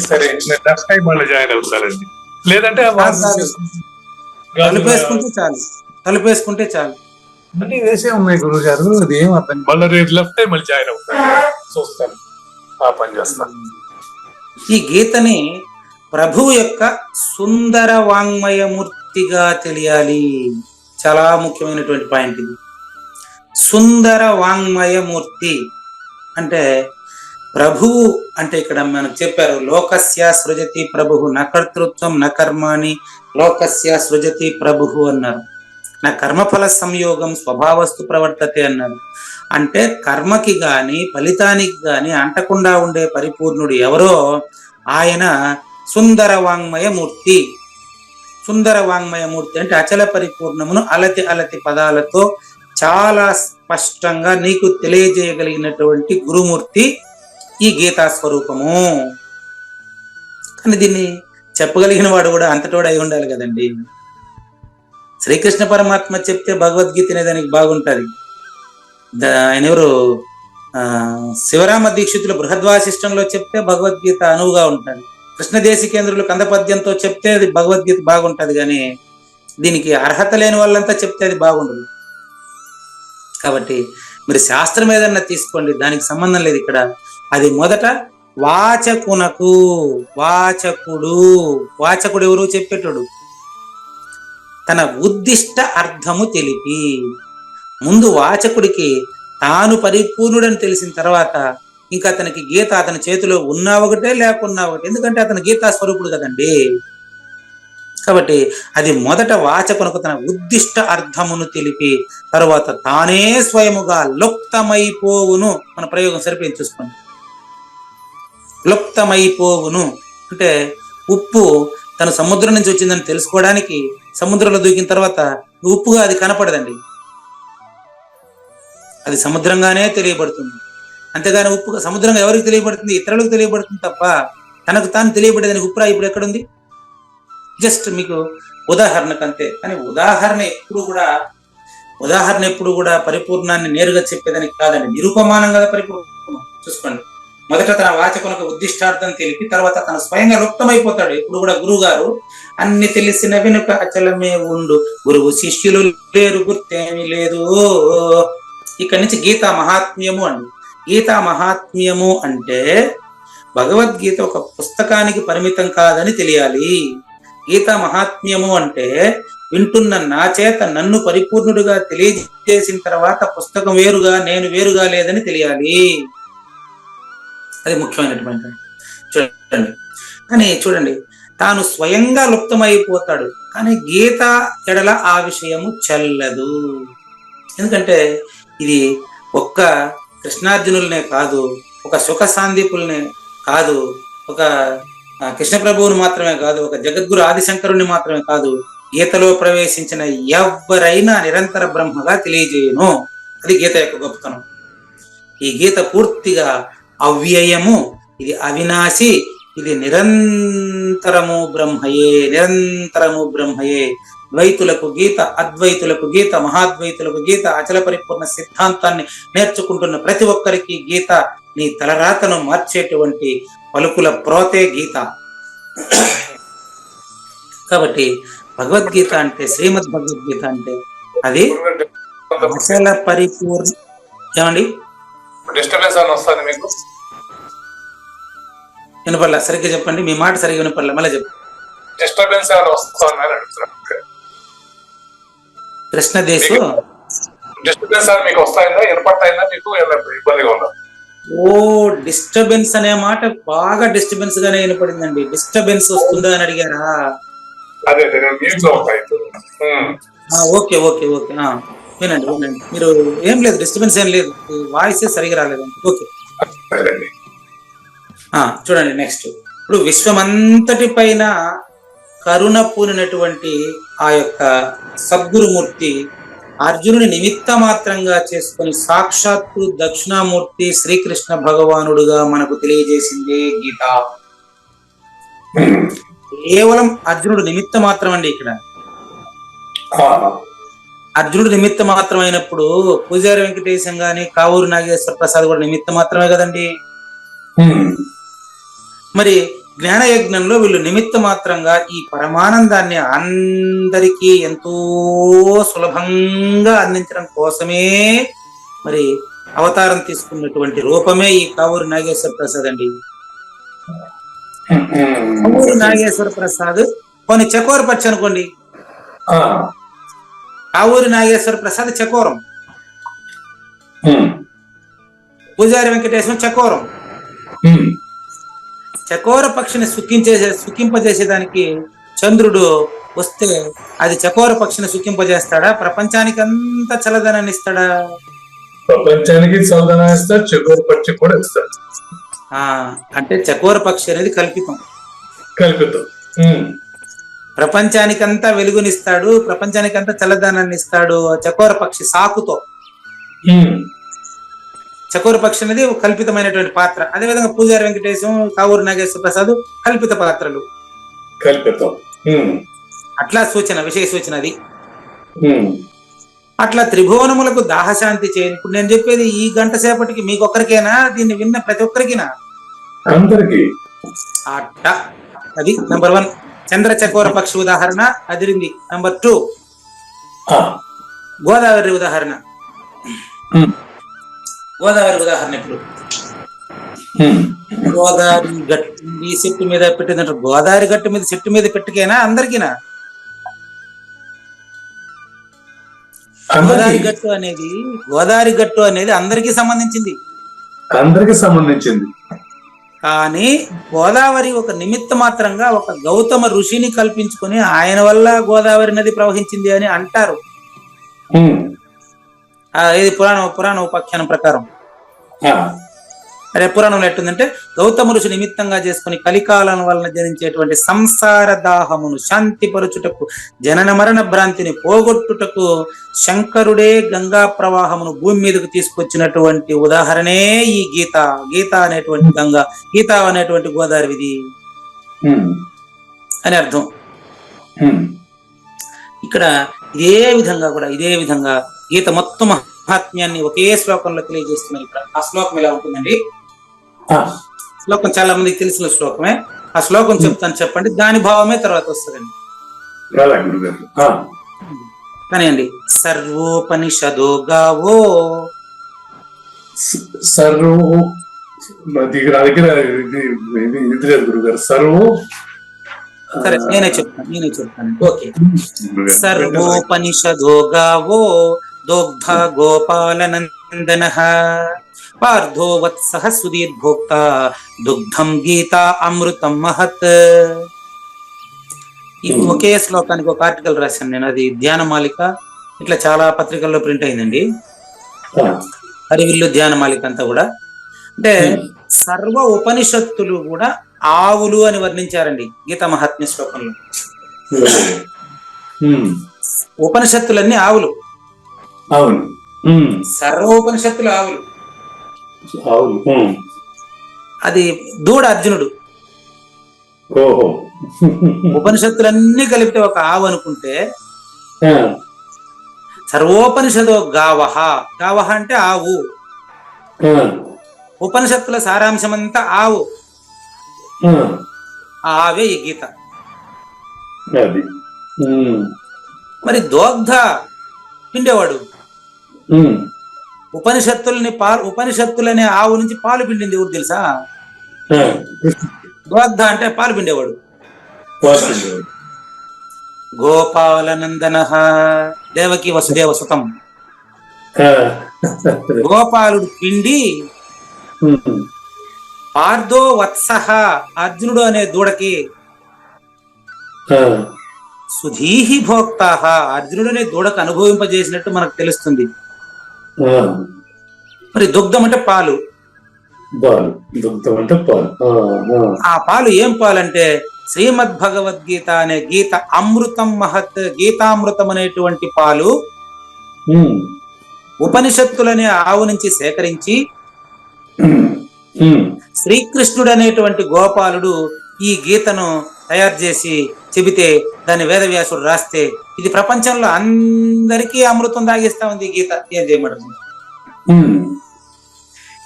సరే, మళ్ళీ జాయిన్ అవుతారండి. లేదంటే తలుపేసుకుంటే చాలు, తలుపేసుకుంటే చాలు. అన్ని వేసే ఉన్నాయి గురువు గారు. అది ఏం అర్థం. మళ్ళీ రేపు లెఫ్ట్ టైం మళ్ళీ జాయిన్ అవుతాను, చూస్తాను, ఆ పని చేస్తాను. ఈ గీతని ప్రభువు యొక్క సుందర వాంగ్మయమూర్తిగా తెలియాలి. చాలా ముఖ్యమైనటువంటి పాయింట్ ఇది. సుందర వాంగ్మయమూర్తి అంటే ప్రభువు అంటే ఇక్కడ మనకు చెప్పారు, లోకస్య సృజతి ప్రభువు నకర్తృత్వం నకర్మాణి లోకస్య సృజతి ప్రభువు అన్నారు. నా కర్మఫల సంయోగం స్వభావస్తు ప్రవర్తతే అన్నారు. అంటే కర్మకి గాని ఫలితానికి గాని అంటకుండా ఉండే పరిపూర్ణుడు ఎవరో ఆయన సుందర వాంగ్మయమూర్తి. సుందర వాంగ్మయమూర్తి అంటే అచల పరిపూర్ణమును అలతి అలతి పదాలతో చాలా స్పష్టంగా నీకు తెలియజేయగలిగినటువంటి గురుమూర్తి ఈ గీతా స్వరూపము. కానీ దీన్ని చెప్పగలిగిన వాడు కూడా అంతటోడు అయి ఉండాలి కదండి. శ్రీకృష్ణ పరమాత్మ చెప్తే భగవద్గీత అనేదానికి బాగుంటది. ఆయన ఎవరు శివరామ దీక్షితులు బృహద్వాసిష్టంలో చెప్తే భగవద్గీత అనువుగా ఉంటుంది. కృష్ణదేశికేంద్రులు కందపద్యంతో చెప్తే అది భగవద్గీత బాగుంటది, కానీ దీనికి అర్హత లేని వాళ్ళంతా చెప్తే అది బాగుండదు. కాబట్టి మీరు శాస్త్రం ఏదన్నా తీసుకోండి, దానికి సంబంధం లేదు ఇక్కడ. అది మొదట వాచకునకు, వాచకుడు ఎవరు చెప్పేటోడు, తన ఉద్దిష్ట అర్థము తెలిపి, ముందు వాచకుడికి తాను పరిపూర్ణుడని తెలిసిన తర్వాత ఇంకా అతనికి గీత అతని చేతిలో ఉన్నా ఒకటే లేకున్నా ఒకటి, ఎందుకంటే అతను గీతా స్వరూపుడు కదండి. కాబట్టి అది మొదట వాచకునకు తన ఉద్దిష్ట అర్థమును తెలిపి తర్వాత తానే స్వయముగా లుప్తమైపోవును. మన ప్రయోగం సరిపోయింది చూసుకోండి. లుప్తమైపోవును అంటే ఉప్పు తను సముద్రం నుంచి వచ్చిందని తెలుసుకోవడానికి సముద్రంలో దూకిన తర్వాత ఉప్పుగా అది కనపడదండి, అది సముద్రంగానే తెలియబడుతుంది. అంతేగాని ఉప్పు సముద్రంగా ఎవరికి తెలియబడుతుంది? ఇతరులకు తెలియబడుతుంది తప్ప తనకు తాను తెలియబడేదానికి ఉప్పురా ఇప్పుడు ఎక్కడుంది? జస్ట్ మీకు ఉదాహరణకు అంతే. కానీ ఉదాహరణ ఎప్పుడు కూడా పరిపూర్ణాన్ని నేరుగా చెప్పేదానికి కాదండి, నిరూపమానంగా పరిపూర్ణం. చూసుకోండి, మొదట తన వాచకునకు ఉద్దిష్టార్థం తెలిపి తర్వాత తన స్వయంగా లుప్తమైపోతాడు. ఎప్పుడు కూడా గురువు గారు అన్ని తెలిసిన వెనుక అచలమే ఉండు, గురువు శిష్యులు లేరు గుర్తేమీ లేదు. ఇక్కడి నుంచి గీతా మహాత్మ్యము అండి. గీతా మహాత్మ్యము అంటే భగవద్గీత ఒక పుస్తకానికి పరిమితం కాదని తెలియాలి. గీతా మహాత్మ్యము అంటే వింటున్న నా చేత నన్ను పరిపూర్ణుడుగా తెలియజేసిన తర్వాత పుస్తకం వేరుగా నేను వేరుగా లేదని తెలియాలి. అది ముఖ్యమైనటువంటి చూడండి, తాను స్వయంగా లుప్తమైపోతాడు, కానీ గీత ఎడల ఆ విషయము చెల్లదు. ఎందుకంటే ఇది ఒక్క కృష్ణార్జునులనే కాదు, ఒక సుఖ సాందీపుల్నే కాదు, ఒక కృష్ణ ప్రభువుని మాత్రమే కాదు, ఒక జగద్గురు ఆదిశంకరుణ్ణి మాత్రమే కాదు, గీతలో ప్రవేశించిన ఎవరైనా నిరంతర బ్రహ్మగా తెలియజేయను. అది గీత యొక్క గొప్పతనం. ఈ గీత పూర్తిగా అవ్యయము, ఇది అవినాశి, ఇది నిరంతరము బ్రహ్మయే. ద్వైతులకు గీత, అద్వైతులకు గీత, మహాద్వైతులకు గీత, అచల పరిపూర్ణ సిద్ధాంతాన్ని నేర్చుకుంటున్న ప్రతి ఒక్కరికి గీత నీ తలరాతను మార్చేటువంటి పలుకుల ప్రోతే గీత. కాబట్టి భగవద్గీత అంటే, శ్రీమద్ భగవద్గీత అంటే అది అచల పరిపూర్ణ. ఏమండి డిస్టర్బెన్స్ అని వస్తుంది మీకు? వినపడలా, సరిగ్గా చెప్పండి, మీ మాట సరిగ్గా వినపడలా, మళ్ళీ చెప్పండి. డిస్టర్బెన్స్ ఏమైనా వస్తుందని అడుగుతున్నాను. కృష్ణదేశు డిస్టర్బెన్స్ మీకు వస్తాయిందా, వినపడతాయిందా మీకు? ఇబ్బందిగా ఉందా? ఓ డిస్టర్బెన్స్ అనే మాట బాగా డిస్టర్బెన్స్ గానే వినపడిందండి. డిస్టర్బెన్స్ వస్తుందా అని అడిగారా? అదే ఓకే వినండి. మీరు ఏం లేదు, డిస్టర్బెన్స్ ఏం లేదు, వాయిస్ సరిగా రాలేదండి. ఓకే చూడండి నెక్స్ట్. ఇప్పుడు విశ్వమంతటి పైన కరుణ పూనినటువంటి ఆ యొక్క సద్గురుమూర్తి అర్జునుని నిమిత్త మాత్రంగా చేసుకొని సాక్షాత్తు దక్షిణామూర్తి శ్రీకృష్ణ భగవానుడుగా మనకు తెలియజేసిందే గీత. కేవలం అర్జునుడు నిమిత్త మాత్రం అండి. ఇక్కడ అర్జునుడు నిమిత్త మాత్రం అయినప్పుడు పూజారి వెంకటేశం గాని కావూరు నాగేశ్వర ప్రసాద్ కూడా నిమిత్త మాత్రమే కదండి. మరి జ్ఞానయజ్ఞంలో వీళ్ళు నిమిత్త మాత్రంగా ఈ పరమానందాన్ని అందరికీ ఎంతో సులభంగా అందించడం కోసమే మరి అవతారం తీసుకున్నటువంటి రూపమే ఈ కావూరు నాగేశ్వర ప్రసాద్ అండి. కావూరు నాగేశ్వర ప్రసాద్ కొన్ని చకోర పచ్చి అనుకోండి, కావూరి నాగేశ్వర ప్రసాద్ చకోరం, ఉమ్, పూజారి వెంకటేశ్వరం చకోరం. ఉమ్, చకోర పక్షిని సుఖింపజేసేదానికి చంద్రుడు వస్తే అది చకోర పక్షిని సుఖింపజేస్తాడా? ప్రపంచానికి అంతా చల్లదనాన్ని ఇస్తాడా? ప్రపంచానికి చల్లదనం ఇస్తాడు, చకోర పక్షి కూడా ఇస్తాడు. అంటే చకోర పక్షి అనేది కల్పితం. కల్పితం. ప్రపంచానికంతా వెలుగునిస్తాడు, ప్రపంచానికంతా చల్లదనాన్ని ఇస్తాడు చకోర పక్షి సాకుతో. చకోర పక్షి అనేది కల్పితమైనటువంటి పాత్ర. అదేవిధంగా పూజారి వెంకటేశం, కావూరి నాగేశ్వర ప్రసాద్ కల్పిత పాత్రలు. కల్పితం. అట్లా సూచన, విషయ సూచన అది. అట్లా త్రిభువనములకు దాహశాంతి చేయని. ఇప్పుడు నేను చెప్పేది ఈ గంట సేపటికి మీకొక్కరికేనా? దీన్ని విన్న ప్రతి ఒక్కరికినా? అందరికి. అట్ట అది నంబర్ 1 చంద్ర చకోర పక్షి ఉదాహరణ అదిరింది. నంబర్ 2 గోదావరి ఉదాహరణ. గోదావరి ఉదాహరణ ఇప్పుడు గోదావరి గట్టు ఈ చెట్టు మీద పెట్టినట్టు గోదావరి గట్టు మీద చెట్టు మీద పెట్టుకేనా? అందరికీనా? గోదావరి గట్టు అనేది అందరికీ సంబంధించింది. అందరికి సంబంధించింది. కానీ గోదావరి ఒక నిమిత్త మాత్రంగా ఒక గౌతమ ఋషిని కల్పించుకొని ఆయన వల్ల గోదావరి నది ప్రవహించింది అని అంటారు. ఇది పురాణ ఉపాఖ్యానం ప్రకారం. అదే పురాణంలో ఎట్టుందంటే, గౌతమ ఋషి నిమిత్తంగా చేసుకుని కలికాలం వలన జనించేటువంటి సంసార దాహమును శాంతిపరచుటకు, జనన మరణ భ్రాంతిని పోగొట్టుటకు శంకరుడే గంగా ప్రవాహమును భూమి మీదకు తీసుకొచ్చినటువంటి ఉదాహరణే ఈ గీత. గీత అనేటువంటి గంగా, గీత అనేటువంటి గోదావరిది అని అర్థం. ఇక్కడ ఇదే విధంగా గీత మొత్తం మహాత్మ్యాన్ని ఒకే శ్లోకంలో తెలియజేస్తున్నారు. ఇక్కడ ఆ శ్లోకం ఎలా ఉంటుందండి? శ్లోకం చాలా మందికి తెలిసిన శ్లోకమే. ఆ శ్లోకం చెప్తాను, చెప్పండి. దాని భావమే తర్వాత వస్తుందండి. కానీ అండి, సర్వోపనిషదో గావో సరే నేనే చెప్తాను. ఓకే. సర్వోపనిషదో గావో దోగ్ధ గోపాలనందన పార్థో వత్సః సుధీర్భోక్త దుగ్ధం గీతా అమృతం మహత్. ఈ ఒకే శ్లోకానికి ఒక ఆర్టికల్ రాశాను నేను. అది ధ్యానమాలిక, ఇట్లా చాలా పత్రికల్లో ప్రింట్ అయిందండి. హరివిల్లు ధ్యానమాలిక అంతా కూడా. అంటే సర్వ ఉపనిషత్తులు కూడా ఆవులు అని వర్ణించారండి గీతా మహాత్మ్య శ్లోకంలో. ఉపనిషత్తులన్నీ ఆవులు. అవును. సర్వోపనిషత్తులు ఆవులు. అది దూడ అర్జునుడు. ఉపనిషత్తులన్నీ కలిపితే ఒక ఆవు అనుకుంటే, సర్వోపనిషదో గావహ. గావహ అంటే ఆవు. ఉపనిషత్తుల సారాంశం అంతా ఆవు. ఆ ఆవే ఈ గీత. మరి దోగ్ధ పిండేవాడు. ఉపనిషత్తులనే ఆవు నుంచి పాలు పిండింది ఎవరు తెలుసా? దోగ్ధ అంటే పాలు పిండేవాడు. గోపాలనందన దేవకి వసుదేవ సుతం. గోపాలుడు పిండి పార్థో వత్సః అర్జునుడు అనే దూడకి సుధీహి భోక్తాః అర్జునుడు అనే దూడకు అనుభవింపజేసినట్టు మనకు తెలుస్తుంది. మరి దుగ్ధం అంటే పాలు. ఆ పాలు ఏం పాలంటే శ్రీమద్ భగవద్గీత అనే గీత అమృతం మహత్, గీతామృతం అనేటువంటి పాలు ఉపనిషత్తులనే ఆవు నుంచి సేకరించి శ్రీకృష్ణుడు అనేటువంటి గోపాలుడు ఈ గీతను తయారు చేసి చెబితే దాన్ని వేదవ్యాసుడు రాస్తే ఇది ప్రపంచంలో అందరికీ అమృతం తాగిస్తా ఉంది ఈ గీత. ఏం చేయమంటారు?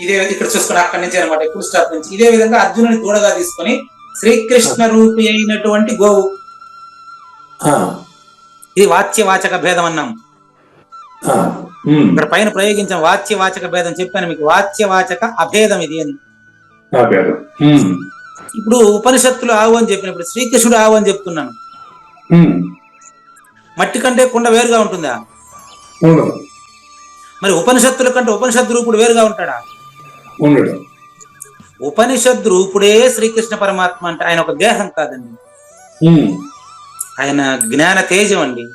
ఇదే ఇక్కడ చూసుకుని అక్కడి నుంచి అనమాట, ఫుల్ స్టాప్ నుంచి. ఇదే విధంగా అర్జునుని దూడగా తీసుకొని శ్రీకృష్ణ రూపి అయినటువంటి గోవు. ఇది వాచ్యవాచక భేదం అన్నాం. ఇక్కడ పైన ప్రయోగించాం వాచ్యవాచక భేదం, చెప్పాను మీకు. వాచ్యవాచక అభేదం ఇది అని. ఇప్పుడు ఉపనిషత్తులు ఆవు అని చెప్పినప్పుడు శ్రీకృష్ణుడు ఆవు అని చెప్తున్నాను. మట్టి కంటే కుండ వేరుగా ఉంటుందా? ఉండదు. మరి ఉపనిషత్తుల కంటే ఉపనిషద్ రూపుడు వేరుగా ఉంటాడా? ఉండడు. ఉపనిషద్ రూపుడే శ్రీకృష్ణ పరమాత్మ అంటే ఆయన ఒక దేహం కాదండి, ఆయన జ్ఞాన తేజం అండి.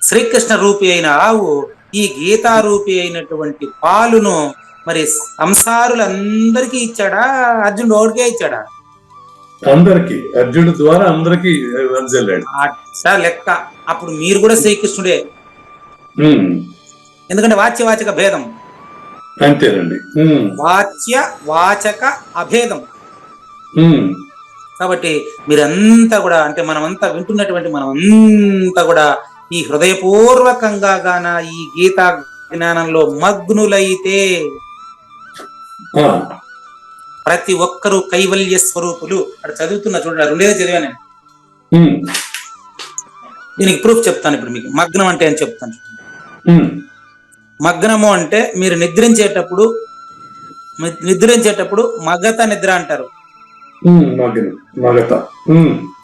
శ్రీకృష్ణ రూపి అయిన ఆవు ఈ గీతారూపి అయినటువంటి పాలును మరి సంసారులందరికీ ఇచ్చాడా, అర్జునుడు ఒకడికే ఇచ్చాడా? అందరికి, అర్జునుడు ద్వారా అందరికి వెదజల్లాడు. అట్లా లెక్క. అప్పుడు మీరు కూడా శ్రీకృష్ణుడే, ఎందుకంటే వాచ్య వాచక భేదం. అంతేనండి. వాచ్య వాచక అభేదం. కాబట్టి మీరంతా కూడా అంటే మనమంతా వింటున్నటువంటి మనమంతా కూడా ఈ హృదయపూర్వకంగా గాన ఈ గీతా జ్ఞానంలో మగ్నులైతే ప్రతి ఒక్కరూ కైవల్య స్వరూపులు. అక్కడ చదువుతున్నా చూడండి, రెండేదో చదివాను. దీనికి ప్రూఫ్ చెప్తాను ఇప్పుడు మీకు. మగ్నం అంటే అని చెప్తాను. మగ్నము అంటే మీరు నిద్రించేటప్పుడు మగత నిద్ర అంటారు.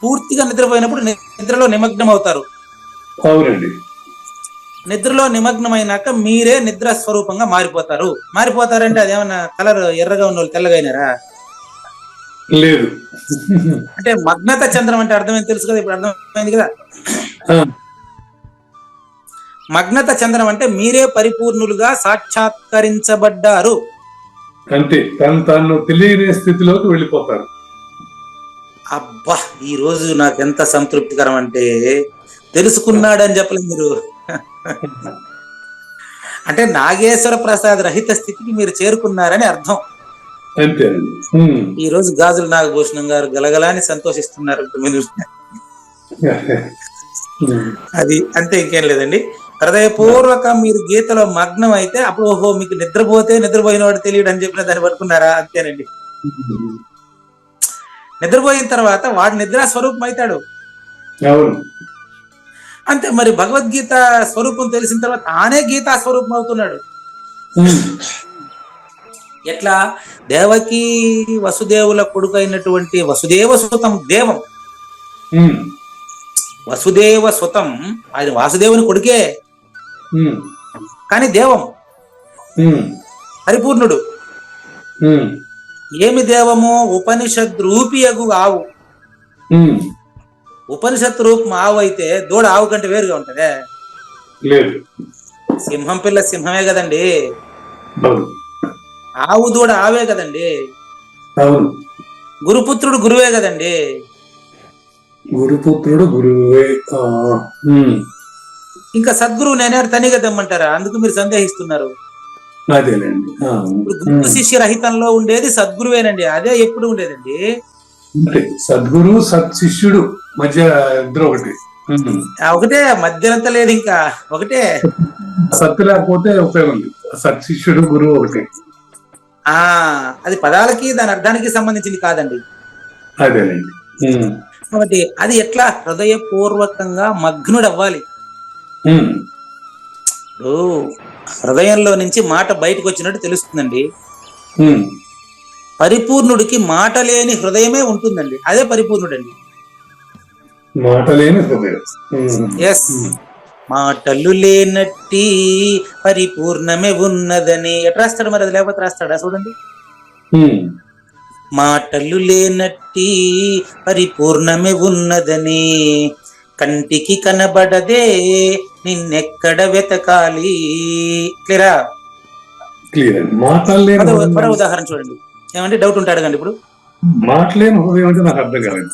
పూర్తిగా నిద్రపోయినప్పుడు నిద్రలో నిమగ్నం అవుతారు. అవునండి. నిద్రలో నిమగ్నమైనాక మీరే నిద్ర స్వరూపంగా మారిపోతారు. మారిపోతారంటే అదేమన్నా కలర్ ఎర్రగా ఉన్న వాళ్ళు తెల్లగా అయినారా? లేదు. అంటే మగ్నత చంద్రం అంటే అర్థమైంది తెలుసు కదా, ఇప్పుడు అర్థమైంది కదా. మగ్నత చంద్రం అంటే మీరే పరిపూర్ణులుగా సాక్షాత్కరించబడ్డారు అంటే తను తెలియని స్థితిలోకి వెళ్ళిపోతారు. అబ్బా, ఈ రోజు నాకు ఎంత సంతృప్తికరం అంటే తెలుసుకున్నాడని చెప్పలేదు మీరు. అంటే నాగేశ్వర ప్రసాద్ రహిత స్థితికి మీరు చేరుకున్నారని అర్థం. ఈ రోజు గాజుల నాగభూషణం గారు గలగలాని సంతోషిస్తున్నారు. అది అంతే, ఇంకేం లేదండి. హృదయపూర్వక మీరు గీతలో మగ్నం అయితే అప్పుడు ఓహో మీకు నిద్రపోయిన వాడు తెలియడు అని చెప్పిన దాన్ని పట్టుకున్నారా? అంతేనండి. నిద్రపోయిన తర్వాత వాడు నిద్రా స్వరూపం అవుతాడు. అంతే. మరి భగవద్గీత స్వరూపం తెలిసిన తర్వాత తానే గీతా స్వరూపం అవుతున్నాడు. ఎట్లా? దేవకి వసుదేవుల కొడుకు అయినటువంటి వసుదేవ సుతం దేవం. వసుదేవ సుతం ఆయన వాసుదేవుని కొడుకే, కానీ దేవం, పరిపూర్ణుడు. ఏమి దేవము? ఉపనిషద్ రూపియగు ఆవు. ఉపనిషత్తు రూపం ఆవు అయితే దూడ ఆవు కంటే వేరుగా ఉంటదే? లేదు. సింహం పిల్ల సింహమే కదండి, ఆవు దూడ ఆవే కదండి. గురుపుత్రుడు గురువే కదండి. గురుపుత్రుడు గురువే. ఇంకా సద్గురువు నేనే తనిగా తెమ్మంటారా? అందుకు మీరు సందేహిస్తున్నారు. అదేనండి. గురు శిష్య రహితంలో ఉండేది సద్గురువేనండి. అదే ఎప్పుడు ఉండేదండి. సద్గురు సత్ శిష్యుడు మధ్య ఇద్దరు ఒకటే, మధ్యనంత లేదు, ఇంకా ఒకటే. సత్తు లేకపోతే ఉపయోగం లేదు. సత్ శిష్యుడు గురువు ఒకటే. అది పదాలకి దాని అర్థానికి సంబంధించింది కాదండి. అదేనండి. కాబట్టి అది ఎట్లా? హృదయపూర్వకంగా మగ్నుడు అవ్వాలి. హృదయంలో నుంచి మాట బయటకు వచ్చినట్టు తెలుస్తుందండి. పరిపూర్ణుడికి మాట లేని హృదయమే ఉంటుందండి, అదే పరిపూర్ణుడు అండి. మాట లేని హృదయం. ఎస్, మాటలు లేనట్టి పరిపూర్ణమే ఉన్నదని ఎట్ రాస్తాడు మరి? అది లేకపోతే రాస్తాడా? చూడండి. మాటలు లేనట్టి పరిపూర్ణమే ఉన్నదని కంటికి కనబడదే నిన్నెక్కడ వెతకాలి. క్లియరా? మరో ఉదాహరణ చూడండి. ఏమంటే డౌట్ ఉంటే అడగండి. ఇప్పుడు మాటలేని హృదయం అంటే నాకు అర్థం కాలేదు.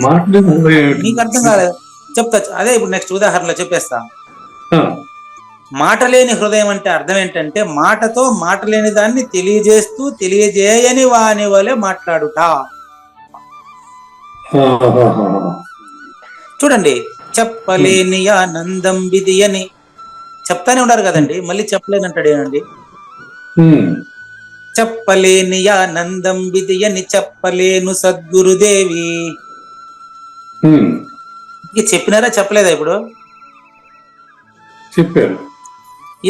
మాటలేని హృదయం నీకు అర్థం కాలేదు? చెప్తా. అదే ఇప్పుడు నెక్స్ట్ ఉదాహరణలో చెప్పేస్తా. మాట లేని హృదయం అంటే అర్థం ఏంటంటే మాటతో మాట లేని దాన్ని తెలియజేస్తూ తెలియజేయని వాని వలె మాట్లాడుట. చూడండి, చెప్పలేని ఆనందం విధి అని చెప్తానే ఉన్నారు కదండి, మళ్ళీ చెప్పలేనంటాడు ఏనండి. చెప్పలేని ఆనందం విధి అని చెప్పలేను సద్గురుదేవి. చెప్పినారా చెప్పలేదా? ఇప్పుడు చెప్పారు.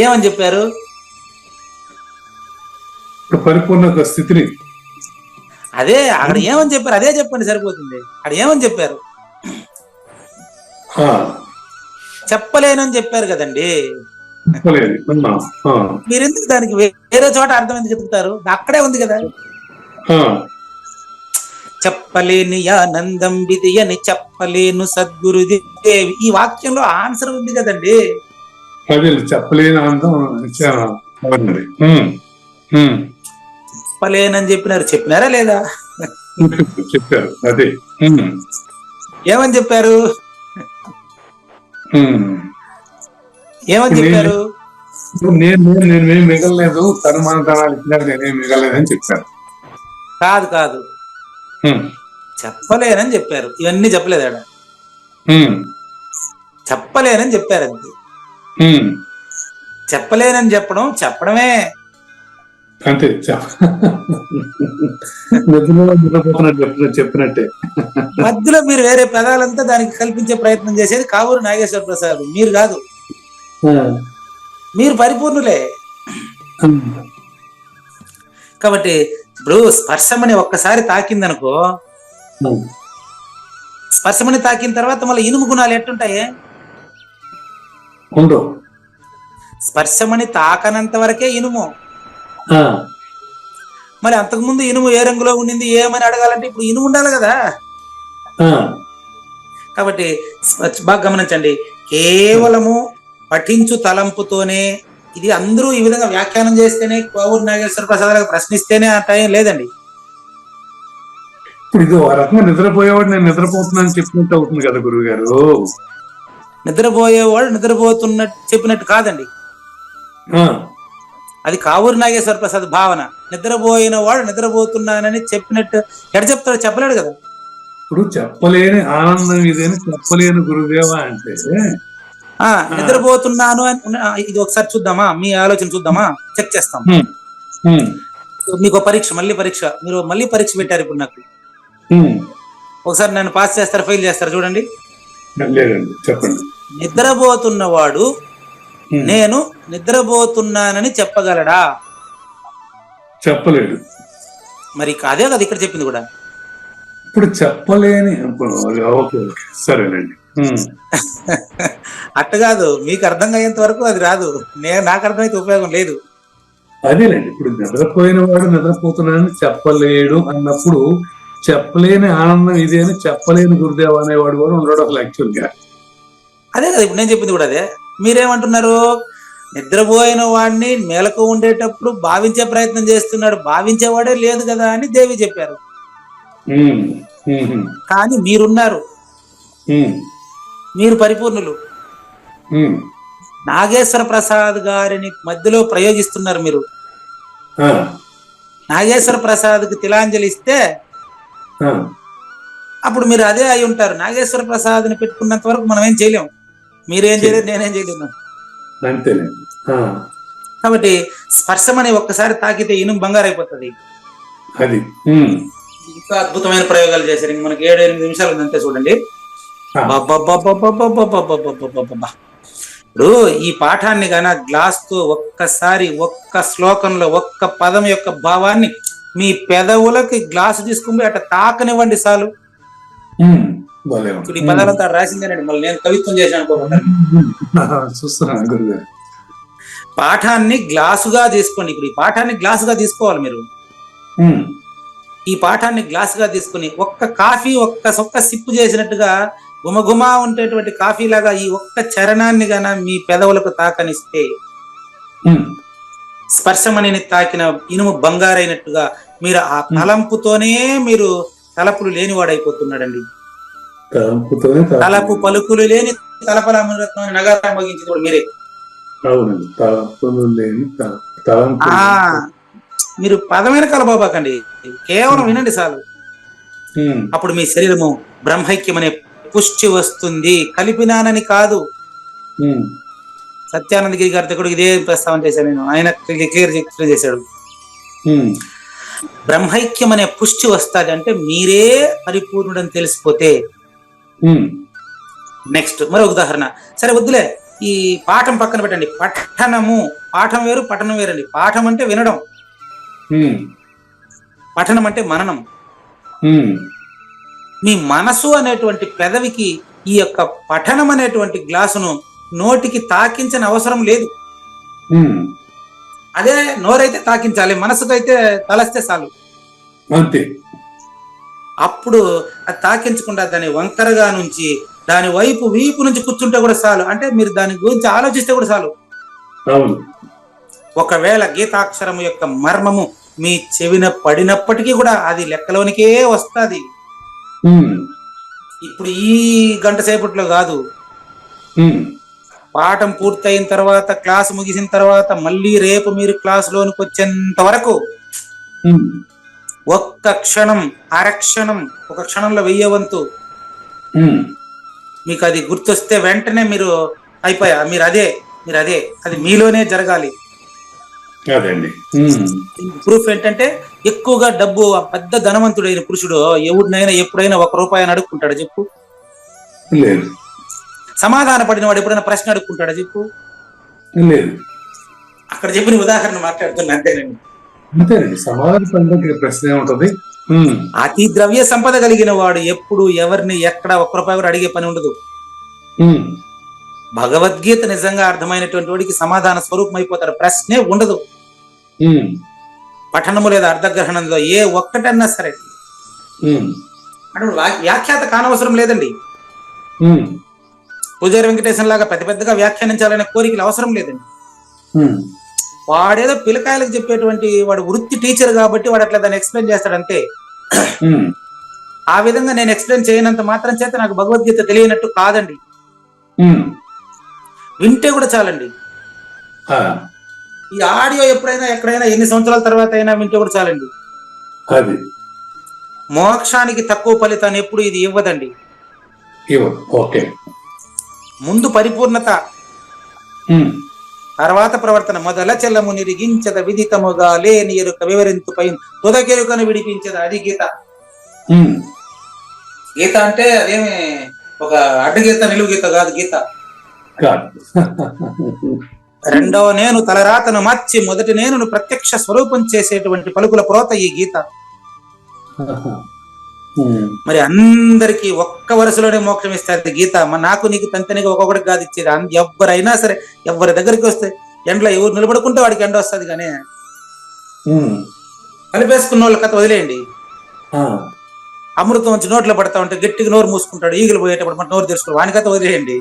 ఏమని చెప్పారు? పరిపూర్ణ స్థితిని. అదే అక్కడ ఏమని చెప్పారు? అదే చెప్పండి, సరిపోతుంది. అక్కడ ఏమని చెప్పారు? చెప్పలేనని చెప్పారు కదండి. చెప్పలేదు. మీరెందుకు దానికి వేరే చోట అర్థం ఎందుకు చెప్తారు? అక్కడే ఉంది కదా. చెప్పలేని ఆనందం విధి అని చెప్పలేను సద్గురుదేవి. ఈ వాక్యంలో ఆన్సర్ ఉంది కదండి. అదే చెప్పలేని ఆనందం. చెప్పలేనని చెప్పినారా లేదా? చెప్పారు. అదే ఏమని చెప్పారు? నేనేం మిగలలేదు, తను మన తనాలు ఇచ్చినారు, నేనేం మిగలలేదని చెప్పారు. కాదు చెప్పలేనని చెప్పారు. ఇవన్నీ చెప్పలేదు ఆడ. చెప్పలేనని చెప్పారు అంతే. చెప్పలేనని చెప్పడమే అంతే. చెప్పినట్టే. మధ్యలో మీరు వేరే పదాలంతా దానికి కల్పించే ప్రయత్నం చేసేది కావూరు నాగేశ్వర ప్రసాద్, మీరు కాదు. మీరు పరిపూర్ణులే. కాబట్టి ఇప్పుడు స్పర్శమని ఒక్కసారి తాకిందనుకో, స్పర్శమని తాకిన తర్వాత మళ్ళీ ఇనుము గుణాలు ఎట్టుంటాయి? స్పర్శమని తాకనంత వరకే ఇనుము. మరి అంతకుముందు ఇనుము ఏ రంగులో ఉండింది ఏమని అడగాలంటే ఇప్పుడు ఇనుము ఉండాలి కదా. కాబట్టి బాగా గమనించండి, కేవలము పఠించు తలంపుతోనే ఇది అందరూ ఈ విధంగా వ్యాఖ్యానం చేస్తేనే, కావూరు నాగేశ్వర ప్రసాద్ ప్రశ్నిస్తేనే ఆ టైం లేదండి. ఇప్పుడు ఇది రకంగా నిద్రపోయేవాడు నేను నిద్రపోతున్నాను చెప్పినట్టు అవుతుంది కదా గురువు గారు. నిద్రపోయేవాడు నిద్రపోతున్నట్టు చెప్పినట్టు కాదండి. అది కావూరు నాగేశ్వర ప్రసాద్ భావన. నిద్రపోయిన వాడు నిద్రపోతున్నానని చెప్పినట్టు ఎడ చెప్తాడు? చెప్పలేడు కదా. ఇప్పుడు చెప్పలేని ఆనందం ఇదేని చెప్పలేని గురుదేవా అంటే నిద్రపోతున్నాను అని. ఇది ఒకసారి చూద్దామా, మీ ఆలోచన చూద్దామా, చెక్ చేస్తాం. మీకు పరీక్ష, మీరు మళ్ళీ పరీక్ష పెట్టారు ఇప్పుడు నాకు. ఒకసారి నన్ను పాస్ చేస్తారు, ఫెయిల్ చేస్తారు చూడండి. చెప్పండి. నిద్రపోతున్నవాడు నేను నిద్రపోతున్నానని చెప్పగలడా? చెప్పలేడు. మరి అదే కదా ఇక్కడ చెప్పింది కూడా. ఇప్పుడు చెప్పలేని సరేనండి. అట్ట కాదు, మీకు అర్థం అయ్యేంత వరకు అది రాదు. నాకు అర్థమైతే ఉపయోగం లేదు. అదేనండి, ఇప్పుడు నిద్రపోయిన వాడు నిద్రపోతున్నానని చెప్పలేడు అన్నప్పుడు చెప్పలేని ఆనందం ఇదే అని చెప్పలేని గురుదేవ అనేవాడు కూడా ఉండడు అసలు యాక్చువల్ గా. అదే కదా ఇప్పుడు నేను చెప్పింది కూడా అదే. మీరేమంటున్నారు? నిద్రపోయిన వాడిని మేలకు ఉండేటప్పుడు భావించే ప్రయత్నం చేస్తున్నాడు, భావించేవాడే లేదు కదా అని దేవి చెప్పారు. కానీ మీరున్నారు, మీరు పరిపూర్ణులు. నాగేశ్వర ప్రసాద్ గారిని మధ్యలో ప్రయోగిస్తున్నారు మీరు. నాగేశ్వర ప్రసాద్కి తిలాంజలి ఇస్తే అప్పుడు మీరు అదే అయి ఉంటారు. నాగేశ్వర ప్రసాద్ని పెట్టుకున్నంత వరకు మనం ఏం చేయలేము. మీరేం చేయలేదు, నేనేం చేయలేను. కాబట్టి స్పర్శమని ఒక్కసారి తాకితే ఇనుము బంగారు అయిపోతుంది. అది ఇంకా అద్భుతమైన ప్రయోగాలు చేశారు. ఇంక మనకి 7-8 నిమిషాలు ఉందంటే చూడండి. ఇప్పుడు ఈ పాఠాన్ని గాన గ్లాస్ తో ఒక్కసారి ఒక్క శ్లోకంలో ఒక్క పదం యొక్క భావాన్ని మీ పెదవులకి గ్లాసు తీసుకుని అట్లా తాకనివ్వండి చాలు. ఇప్పుడు ఈ పదాలంతా రాసిందేనండి, మళ్ళీ నేను కవిత్వం చేశాను అనుకోకుండా. పాఠాన్ని గ్లాసుగా తీసుకోండి. ఇప్పుడు ఈ పాఠాన్ని గ్లాసుగా తీసుకోవాలి మీరు. ఈ పాఠాన్ని గ్లాసుగా తీసుకుని ఒక్క కాఫీ ఒక్క సిప్పు చేసినట్టుగా గుమగుమా ఉండేటువంటి కాఫీ లాగా ఈ ఒక్క చరణాన్ని గాన మీ పెదవులకు తాకనిస్తే స్పర్శమణిని తాకిన ఇనుము బంగారైనట్టుగా మీరు ఆ తలంపుతోనే మీరు తలపులు లేనివాడైపోతున్నాడండి. తలపు పలుకులు లేని తలపల అమృతత్వం నగరా మోగించింది కూడా మీరే. మీరు పదమైన కలబాబాకండి, కేవలం వినండి చాలు. అప్పుడు మీ శరీరము బ్రహ్మైక్యం అనే పుష్టి వస్తుంది. కలిపినానని కాదు. సత్యానందగిరి గారితో కూడా ఇదే ప్రస్తావన చేశాను నేను. ఆయన క్లియర్ చేశాడు. బ్రహ్మైక్యం అనే పుష్టి వస్తుంది అంటే మీరే పరిపూర్ణుడని తెలిసిపోతే. నెక్స్ట్ మరొక ఉదాహరణ. సరే వద్దులే, ఈ పాఠం పక్కన పెట్టండి. పఠనము, పాఠం వేరు పఠనం వేరండి. పాఠం అంటే వినడం, పఠనం అంటే మననం. మీ మనసు అనేటువంటి పెదవికి ఈ యొక్క పఠనం అనేటువంటి గ్లాసును నోటికి తాకించని అవసరం లేదు. అదే నోరైతే తాకించాలి, మనసుకైతే తలస్తే చాలు. అంతే. అప్పుడు అది తాకించకుండా దాని వంకరగా నుంచి దాని వైపు వీపు నుంచి కూర్చుంటే కూడా చాలు. అంటే మీరు దాని గురించి ఆలోచిస్తే కూడా చాలు. ఒకవేళ గీతాక్షరము యొక్క మర్మము మీ చెవిన పడినప్పటికీ కూడా అది లెక్కలోనికే వస్తుంది. ఇప్పుడు ఈ గంట సేపట్లో కాదు, పాఠం పూర్తయిన తర్వాత, క్లాస్ ముగిసిన తర్వాత, మళ్ళీ రేపు మీరు క్లాసులోనికి వచ్చేంత వరకు ఒక్క క్షణం, అరక్షణం, ఒక క్షణంలో 1000 వంతు మీకు అది గుర్తొస్తే వెంటనే మీరు అయిపోయా, మీరు అదే అది మీలోనే జరగాలి. ప్రూఫ్ ఏంటంటే ఎక్కువగా డబ్బు పెద్ద ధనవంతుడైన పురుషుడు ఎవరినైనా ఎప్పుడైనా 1 రూపాయి అడుక్కుంటాడా చెప్పు? లేదు. సమాధాన పడిన వాడు ఎప్పుడైనా ప్రశ్న అడుక్కుంటాడా చెప్పు? లేదు. అక్కడ చెప్పిన ఉదాహరణ మాట్లాడుతున్నా, అంతేనండి. సమాధాన పడిన ప్రశ్న ఏముంటది? అతి ద్రవ్య సంపద కలిగిన వాడు ఎప్పుడు ఎవరిని ఎక్కడ 1 రూపాయి కూడా అడిగే పని ఉండదు. భగవద్గీత నిజంగా అర్థమైనటువంటి వాడికి సమాధాన స్వరూపం అయిపోతాడు, ప్రశ్నే ఉండదు. పఠనము లేదా అర్ధగ్రహణంలో ఏ ఒక్కటన్నా సరే అంటే వ్యాఖ్యాత కానవసరం లేదండి. పూజారి వెంకటేశం లాగా పెద్ద పెద్దగా వ్యాఖ్యానించాలనే కోరికలు అవసరం లేదండి. వాడేదో పిల్లకాయలకు చెప్పేటువంటి వాడు వృత్తి టీచర్ కాబట్టి వాడు అట్లా దాన్ని ఎక్స్ప్లెయిన్ చేస్తాడు అంతే. ఆ విధంగా నేను ఎక్స్ప్లెయిన్ చేయనంత మాత్రం చేత నాకు భగవద్గీత తెలియనట్టు కాదండి. వింటే కూడా చాలండి. ఈ ఆడియో ఎప్పుడైనా ఎక్కడైనా ఎన్ని సంవత్సరాల తర్వాత అయినా వింటే కూడా చాలండి. మోక్షానికి తక్కువ ఫలితాన్ని ఎప్పుడు ఇది ఇవ్వదండి. ముందు పరిపూర్ణత, తర్వాత ప్రవర్తన. మొదల చెల్లము నిరిగించద విదితముగా లేని ఎరుక వివరింతు పై తుదకెరుకను విడిపించద, అది గీత. గీత అంటే అదేమి ఒక అడ్డగీత, నిలువు గీత కాదు గీత. రెండవ నేను తలరాతను మార్చి మొదటి నేను ప్రత్యక్ష స్వరూపం చేసేటువంటి పలుకుల ప్రోత ఈ గీత. మరి అందరికి ఒక్క వరుసలోనే మోక్షం ఇస్తారు గీత. నాకు నీకు తంతనిగా ఒక్కొక్కడికి కాదు ఇచ్చేది. ఎవరైనా సరే ఎవరి దగ్గరికి వస్తే ఎండలో ఎవరు నిలబడుకుంటే వాడికి ఎండ వస్తుంది. కానీ కలిపేసుకున్న వాళ్ళ కథ వదిలేయండి. అమృతం వచ్చి నోట్లో పడతా ఉంటే గట్టిగా నోరు మూసుకుంటాడు, ఈగలు పోయేటప్పుడు మన నోరు తెరుచుకోవాలి, వాని కథ వదిలేయండి.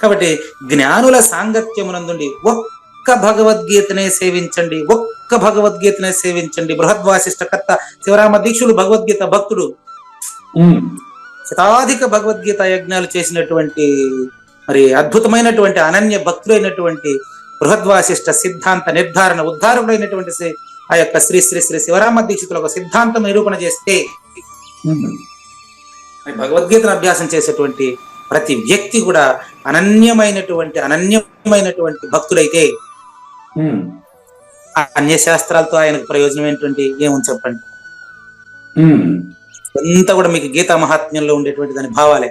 కాబట్టి జ్ఞానుల సాంగత్యమునందుండి ఒక్క భగవద్గీతనే సేవించండి, ఒక్క భగవద్గీతనే సేవించండి. బృహద్వాసిష్ఠ కర్త శివరామ దీక్షులు భగవద్గీత భక్తుడు, శతాధిక భగవద్గీత యజ్ఞాలు చేసినటువంటి మరి అద్భుతమైనటువంటి అనన్య భక్తులైనటువంటి బృహద్వాసిష్ఠ సిద్ధాంత నిర్ధారణ ఉద్ధారకుడైనటువంటి ఆ యొక్క శ్రీ శ్రీ శ్రీ శివరామ దీక్షితులు ఒక సిద్ధాంతం నిరూపణ చేస్తే భగవద్గీతను అభ్యాసం చేసేటువంటి ప్రతి వ్యక్తి కూడా అనన్యమైనటువంటి భక్తుడైతే అన్య శాస్త్రాలతో ఆయనకు ప్రయోజనం ఏంటంటే ఏముంది చెప్పండి? అంతా కూడా మీకు గీతా మహాత్మ్యంలో ఉండేటువంటి దాని భావాలే.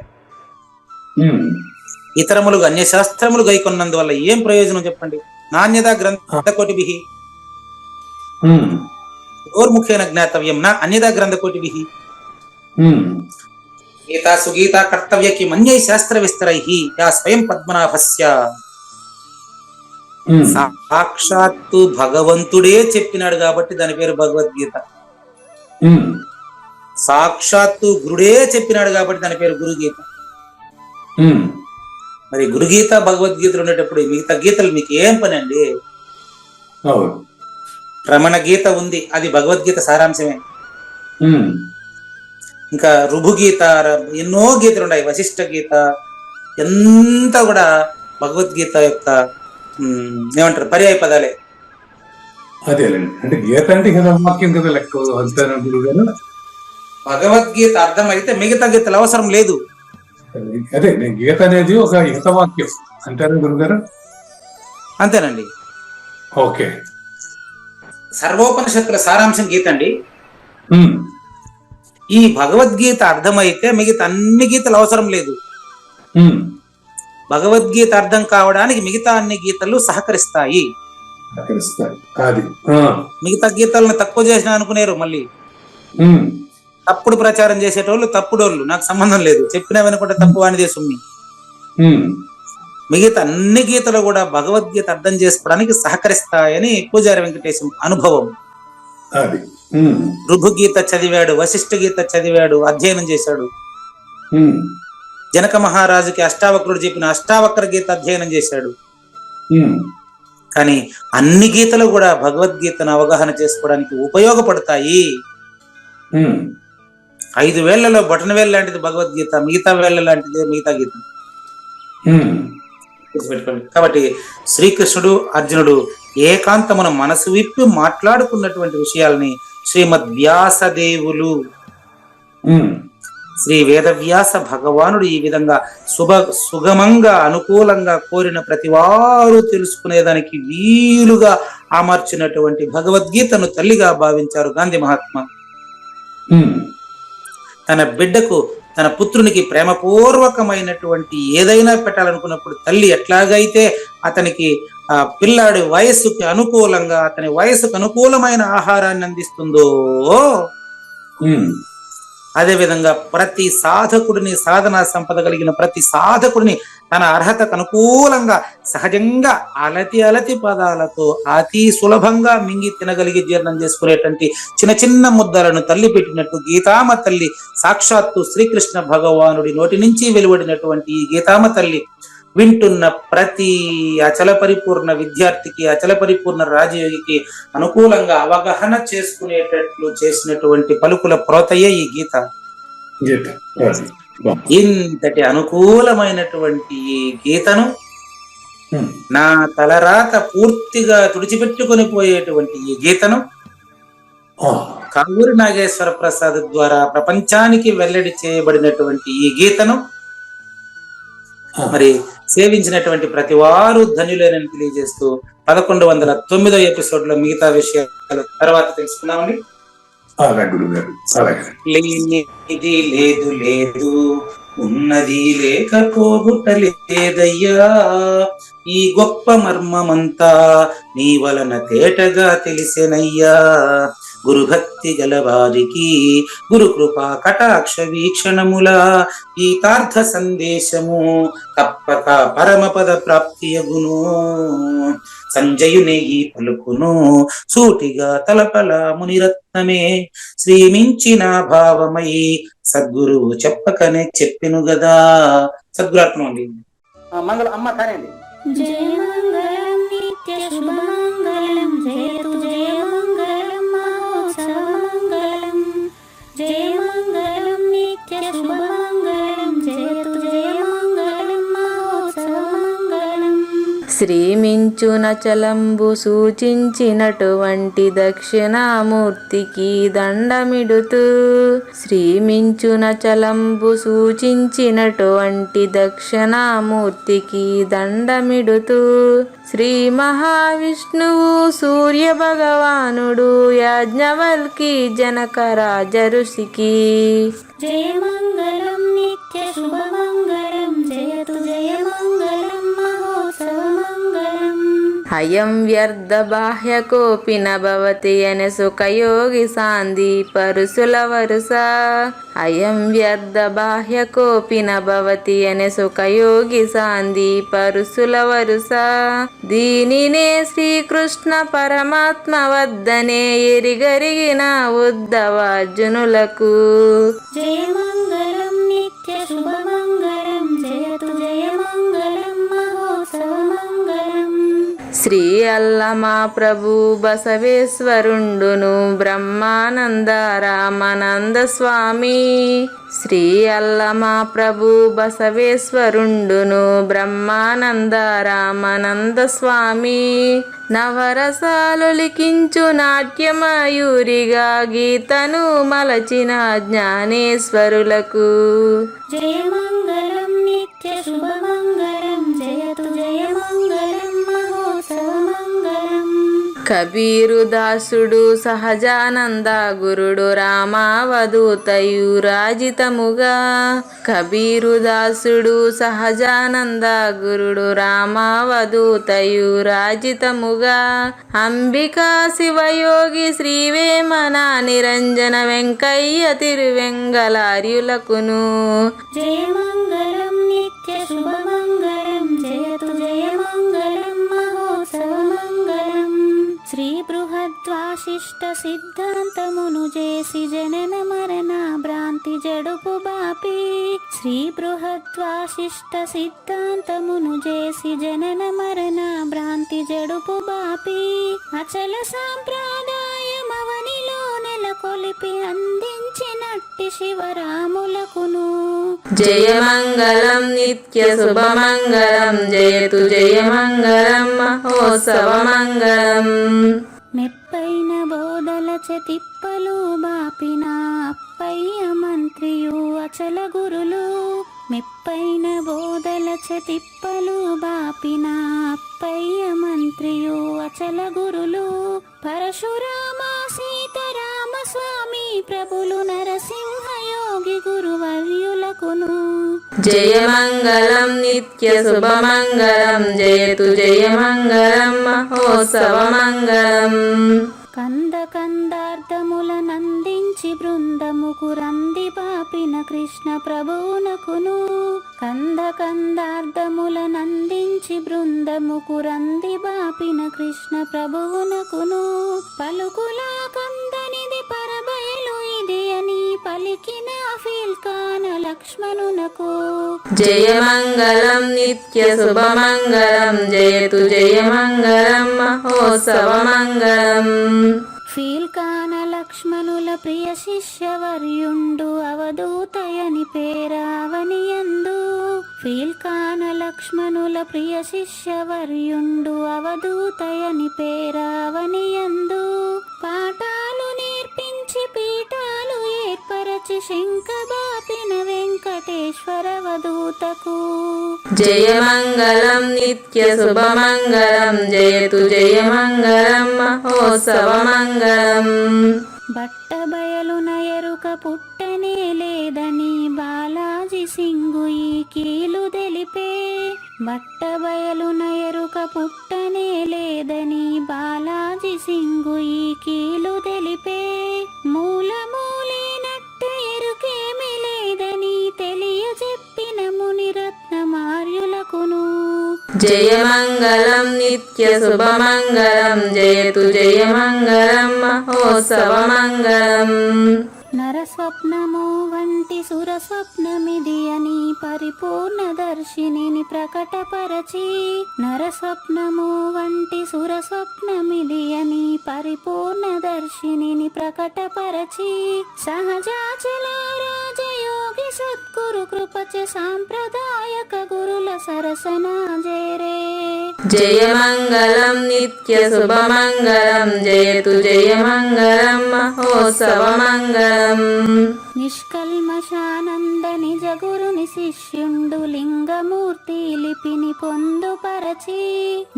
ఇతరములు అన్య శాస్త్రములు గైకొన్నందువల్ల ఏం ప్రయోజనం చెప్పండి? నాణ్యత గ్రంథకోటిభిః ఓర్ముఖేన జ్ఞాతవ్యం నా అన్యదా గ్రంథకోటిభిః గీతా సుగీతా కర్తవ్యకి మన్యై శాస్త్ర విస్తరైః యా స్వయం పద్మనాభస్య. సాక్షాత్తు భగవంతుడే చెప్పినాడు కాబట్టి దాని పేరు భగవద్గీత. సాక్షాత్తు గురుడే చెప్పినాడు కాబట్టి దాని పేరు గురుగీత. మరి గురుగీత భగవద్గీతలు ఉండేటప్పుడు మిగతా గీతలు మీకు ఏం పని అండి? రమణ గీత ఉంది, అది భగవద్గీత సారాంశమే. ఇంకా రుభుగీత, ఎన్నో గీతలు ఉన్నాయి, వశిష్ఠ గీత, ఎంత కూడా భగవద్గీత యొక్క ఏమంటారు పర్యాయ పదాలే. అదేలేండి, అంటే గీత అంటే వాక్యం కదా లెక్క. భగవద్గీత అర్థమైతే మిగతా గీతలు అవసరం లేదు. అదే గీత అనేది ఒక హితవాక్యం అంటారా గురుగారు? అంతేనండి. ఓకే. సర్వోపనిషత్తుల సారాంశం గీత అండి. ఈ భగవద్గీత అర్థమైతే మిగతా అన్ని గీతలు అవసరం లేదు. భగవద్గీత అర్థం కావడానికి మిగతా అన్ని గీతలు సహకరిస్తాయి. మిగతా గీతలను తక్కువ చేసిన అనుకునేరు, మళ్ళీ తప్పుడు ప్రచారం చేసేటోళ్ళు తప్పుడోళ్ళు. నాకు సంబంధం లేదు, చెప్పినా వినకుండా తప్పు వానిదే సుమ్మి. మిగతా అన్ని గీతలు కూడా భగవద్గీత అర్థం చేసుకోవడానికి సహకరిస్తాయని పూజారి వెంకటేశం అనుభవం. ఋభుగీత చదివాడు, వశిష్ఠ గీత చదివాడు, అధ్యయనం చేశాడు. జనక మహారాజుకి అష్టావక్రుడు చెప్పిన అష్టావక్ర గీత అధ్యయనం చేశాడు. కానీ అన్ని గీతలు కూడా భగవద్గీతను అవగాహన చేసుకోవడానికి ఉపయోగపడతాయి. 5 వేళ్లలో బొటన వేలు లాంటిది భగవద్గీత, మిగతా వేళ్ల లాంటిది మిగతా గీత. కాబట్టి శ్రీకృష్ణుడు అర్జునుడు ఏకాంతమున మనసు విప్పి మాట్లాడుకున్నటువంటి విషయాల్ని శ్రీమద్ వ్యాసదేవులు, శ్రీ వేదవ్యాస భగవానుడు ఈ విధంగా సుగమంగా అనుకూలంగా కోరిన ప్రతి వారు తెలుసుకునేదానికి వీలుగా అమర్చినటువంటి భగవద్గీతను తల్లిగా భావించారు గాంధీ మహాత్మా. తన బిడ్డకు, తన పుత్రునికి ప్రేమపూర్వకమైనటువంటి ఏదైనా పెట్టాలనుకున్నప్పుడు తల్లి ఎట్లాగైతే అతనికి ఆ పిల్లాడి వయస్సుకి అనుకూలంగా, అతని వయస్సుకు అనుకూలమైన ఆహారాన్ని అందిస్తుందో, అదే విధంగా ప్రతి సాధకుడిని, సాధనా సంపద కలిగిన ప్రతి సాధకుడిని తన అర్హతకు అనుకూలంగా సహజంగా అలతి పదాలతో అతి సులభంగా మింగి తినగలిగి జీర్ణం చేసుకునేటువంటి చిన్న చిన్న ముద్దలను తల్లి పెట్టినట్టు గీతామ తల్లి సాక్షాత్తు శ్రీకృష్ణ భగవానుడి నోటి నుంచి వెలువడినటువంటి ఈ గీతామ తల్లి వింటున్న ప్రతి అచల పరిపూర్ణ విద్యార్థికి, అచల పరిపూర్ణ రాజయోగికి అనుకూలంగా అవగాహన చేసుకునేటట్లు చేసినటువంటి పలుకుల ప్రోతయే ఈ గీత. ఇంతటి అనుకూలమైనటువంటి ఈ గీతను నా తలరాత పూర్తిగా తుడిచిపెట్టుకొని పోయేటువంటి ఈ గీతను కావూరి నాగేశ్వర ప్రసాద్ ద్వారా ప్రపంచానికి వెల్లడి చేయబడినటువంటి ఈ గీతను మరి సేవించినటువంటి ప్రతి వారు ధన్యులేనని తెలియజేస్తూ 1109వ ఎపిసోడ్ లో మిగతా విషయాలు తర్వాత తెలుసుకుందామండి. లేనిది లేదు లేదు, ఉన్నది లేకపోవుట లేదయ్యా, ఈ గొప్ప మర్మమంతా నీ వలన తేటగా తెలిసెనయ్యా. గురుభక్తి గలవారికి గురు కృపా కటాక్ష వీక్షణముల గీతార్థ సందేశము తప్పక పరమపద ప్రాప్తియగును. సంజయునే ఈ పలుకును సూటిగా తలపల మునిరత్నమే, శ్రీమించిన భావమై సద్గురువు చెప్పకనే చెప్పెను గదా. సద్గురాత్మ అండి. మంగళ అమ్మ కానండి. జయ మంగళం నిత్య శుభమంగళం, జయతు జయ మంగళం మహోత్సవ మంగళం. జయ మంగళం నిత్య శుభమంగళం, జయతు జయ మంగళం మహోత్సవ మంగళం. శ్రీమించున చలంబు సూచించినటువంటి దక్షిణామూర్తికి దండమిడుతూ, శ్రీమించున చలంబు సూచించినటువంటి దక్షిణామూర్తికి దండమిడుతూ, శ్రీ మహావిష్ణువు సూర్య భగవానుడు యాజ్ఞవల్కి జనక రాజ ఋషికి జయ మంగళం నిత్య శుభమంగళం, జయతు జయ మంగళం మహోత్సవ మంగళం. అయం వ్యర్థ బాహ్య కోపిన భవతి అనే సుఖయోగి సాంది పరుసుల వరుస. అయం వ్యర్థ బాహ్య కోపిన భవతి అనే సుఖయోగి సాంది పరుసుల వరుస. దీనినే శ్రీకృష్ణ పరమాత్మ వద్దనే ఎరిగరిగిన ఉద్ధవార్జునులకు జయ మంగళం నిత్య శుభమంగళం, జయతు జయ మంగళం మహోత్సవ మంగళం. శ్రీ అల్లమా ప్రభు బసవేశ్వరుండును బ్రహ్మానంద రామానంద స్వామి. శ్రీ అల్లమా ప్రభు బసవేశ్వరుండును బ్రహ్మానంద రామానంద స్వామి. నవరసాలు లిఖించు నాట్యమయూరిగా గీతను మలచిన జ్ఞానేశ్వరులకు జయ మంగళం నిత్య శుభమంగళం, జయతు జయ మంగళం మహోత్సవ మంగళం. కబీరు దాసుడు సహజానంద గురుడు రామావధూతయు రాజితముగా. కబీరు దాసుడు సహజానంద గురుడు రామావధూతయు రాజితముగా. అంబికా శివయోగి శ్రీవేమన నిరంజన వెంకయ్య తిరువెంగళార్యులకును జయ మంగళం नित्यशुभमङ्गलं जयतु जयमङ्गलं महोत्सवमङ्गलम् श्री बृहद्वासिष्ठसिद्धान्तमुनु जेसि जनन मरण भ्रान्ति जडुपु बापि श्री बृहद्वासिष्ठसिद्धान्तमुनु जेसि जनन मरण भ्रान्ति जडुपु बापि अचल సాంప్రదాయమవనిలో నెలకొలిపి అందించినట్టి శివరాములకును జయమంగళం నిత్య శుభమంగళం జయతు జయమంగళం మహోత్సవమంగళం మెప్పైన బోధలచ తిప్పలు బాపిన అప్పయ్య మంత్రియు అచల గురులు మెప్పైన బోధలచ తిప్పలు బాపిన అప్పయ్య మంత్రియు అచల గురులు పరశురామ సీతారామ స్వామి ప్రభులు నరసింహ యోగి గురువర్యులకును జయమంగళం నిత్య శుభమంగళం జయతు జయమంగళం మహోత్సవమంగళం కంద కందార్థముల నందించి బృందముకు రంది పాపిన కృష్ణ ప్రభువునకును కంద కందార్థముల నందించి బృందముకు రంది బాపిన కృష్ణ ప్రభువునకును పలుకులా కందనిది పరబయలు ఇది అని పలికిన ఫీల్కాన లక్ష్మణునకు జయమంగళం నిత్య శుభమంగళం జయతు జయమంగళం మహోత్సవమంగళం ఫీల్కాన లక్ష్మణుల ప్రియ శిష్యవర్యుండు అవధూతయని పేరావనియందు ఫీల్కాన లక్ష్మణుల ప్రియ శిష్యవర్యుండు అవధూతయని పేరావనియందు పాఠాలు నేర్పించి పీఠాలు ఏర్పరచి శంఖబాపిన వెంకటేశ్వర అవధూతకు జయమంగళం నిత్య శుభమంగళం జయతు జయమంగళం మహోత్సవమంగళం బట్టబయలున ఎరుక పుట్టనే లేదని బాలాజీ సింగు ఈ కీలు తెలిపే బట్టబయలున ఎరుక పుట్టనే లేదని బాలాజీ సింగు ఈ కీలు తెలిపే మూలమూలేనట్టు ఎరుకేమి లేదని తెలియజెప్పిన మునిరత్నమార్యులకును జయమంగళం నిత్య శుభమంగళం జయతు జయమంగళం మహోత్సవమంగళం నరస్వప్నము వంటి సురస్వప్నమిది అని పరిపూర్ణ దర్శినిని ప్రకటపరచి నరస్వప్నము వంటి సురస్వప్నమిది అని పరిపూర్ణ దర్శినిని ప్రకటపరచి సహజాచల రాజయోగి సద్గురు కృపచ సాంప్రదాయక గురుల సరసనా జేరే జయమంగళం నిత్య శుభమంగళం జయతు జయమంగళం మహోత్సవమంగళం నిష్కల్మషానంద నిజ గురుని శిష్యుండు లింగమూర్తి లిపిని పొందుపరచి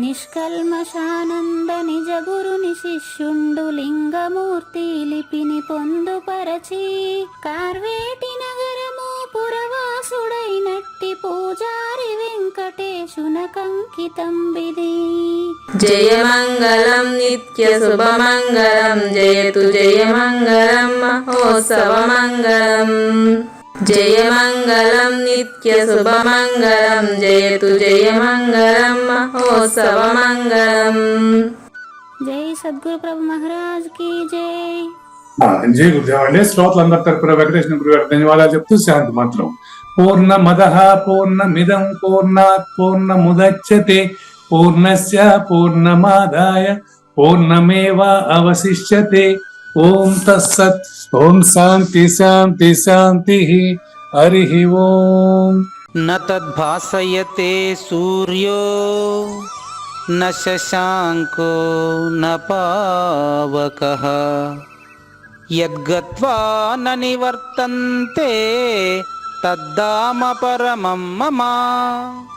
నిష్కల్మషానంద నిజ గురుని శిష్యుండు లింగమూర్తి లిపిని పొందుపరచి కార్వేటి నగరము పురవాసుడైనట్టి పూజారి వెంకటేశునకంకితం విధి జయమంగళం నిత్య శుభమంగళం జయతు జయమంగళం మహోత్సవమంగళం జయమంగళం నిత్య శుభమంగళం జయతు జయమంగళం మహోత్సవమంగళం జై సద్గురు ప్రభు మహారాజ్ కి జై జై గురుదేవ్ అండి. శ్రోతలందరి తరపున వెంకటేశ్వర గురు గారు ధన్యవాదాలు చెప్తూ శాంతి మంత్రం. పూర్ణమదః పూర్ణమిదం పూర్ణాత్ పూర్ణముదచ్యతే పూర్ణస్య పూర్ణమాదాయ పూర్ణమేవ అవశిష్యతే. ఓం తత్సత్. ఓం శాంతి శాంతి శాంతి. హరి ఓం. న తద్భాసయతే సూర్యో న శశాంకో న పావకః యద్గత్వా న నివర్తంతే తద్ధామ పరమం మమ.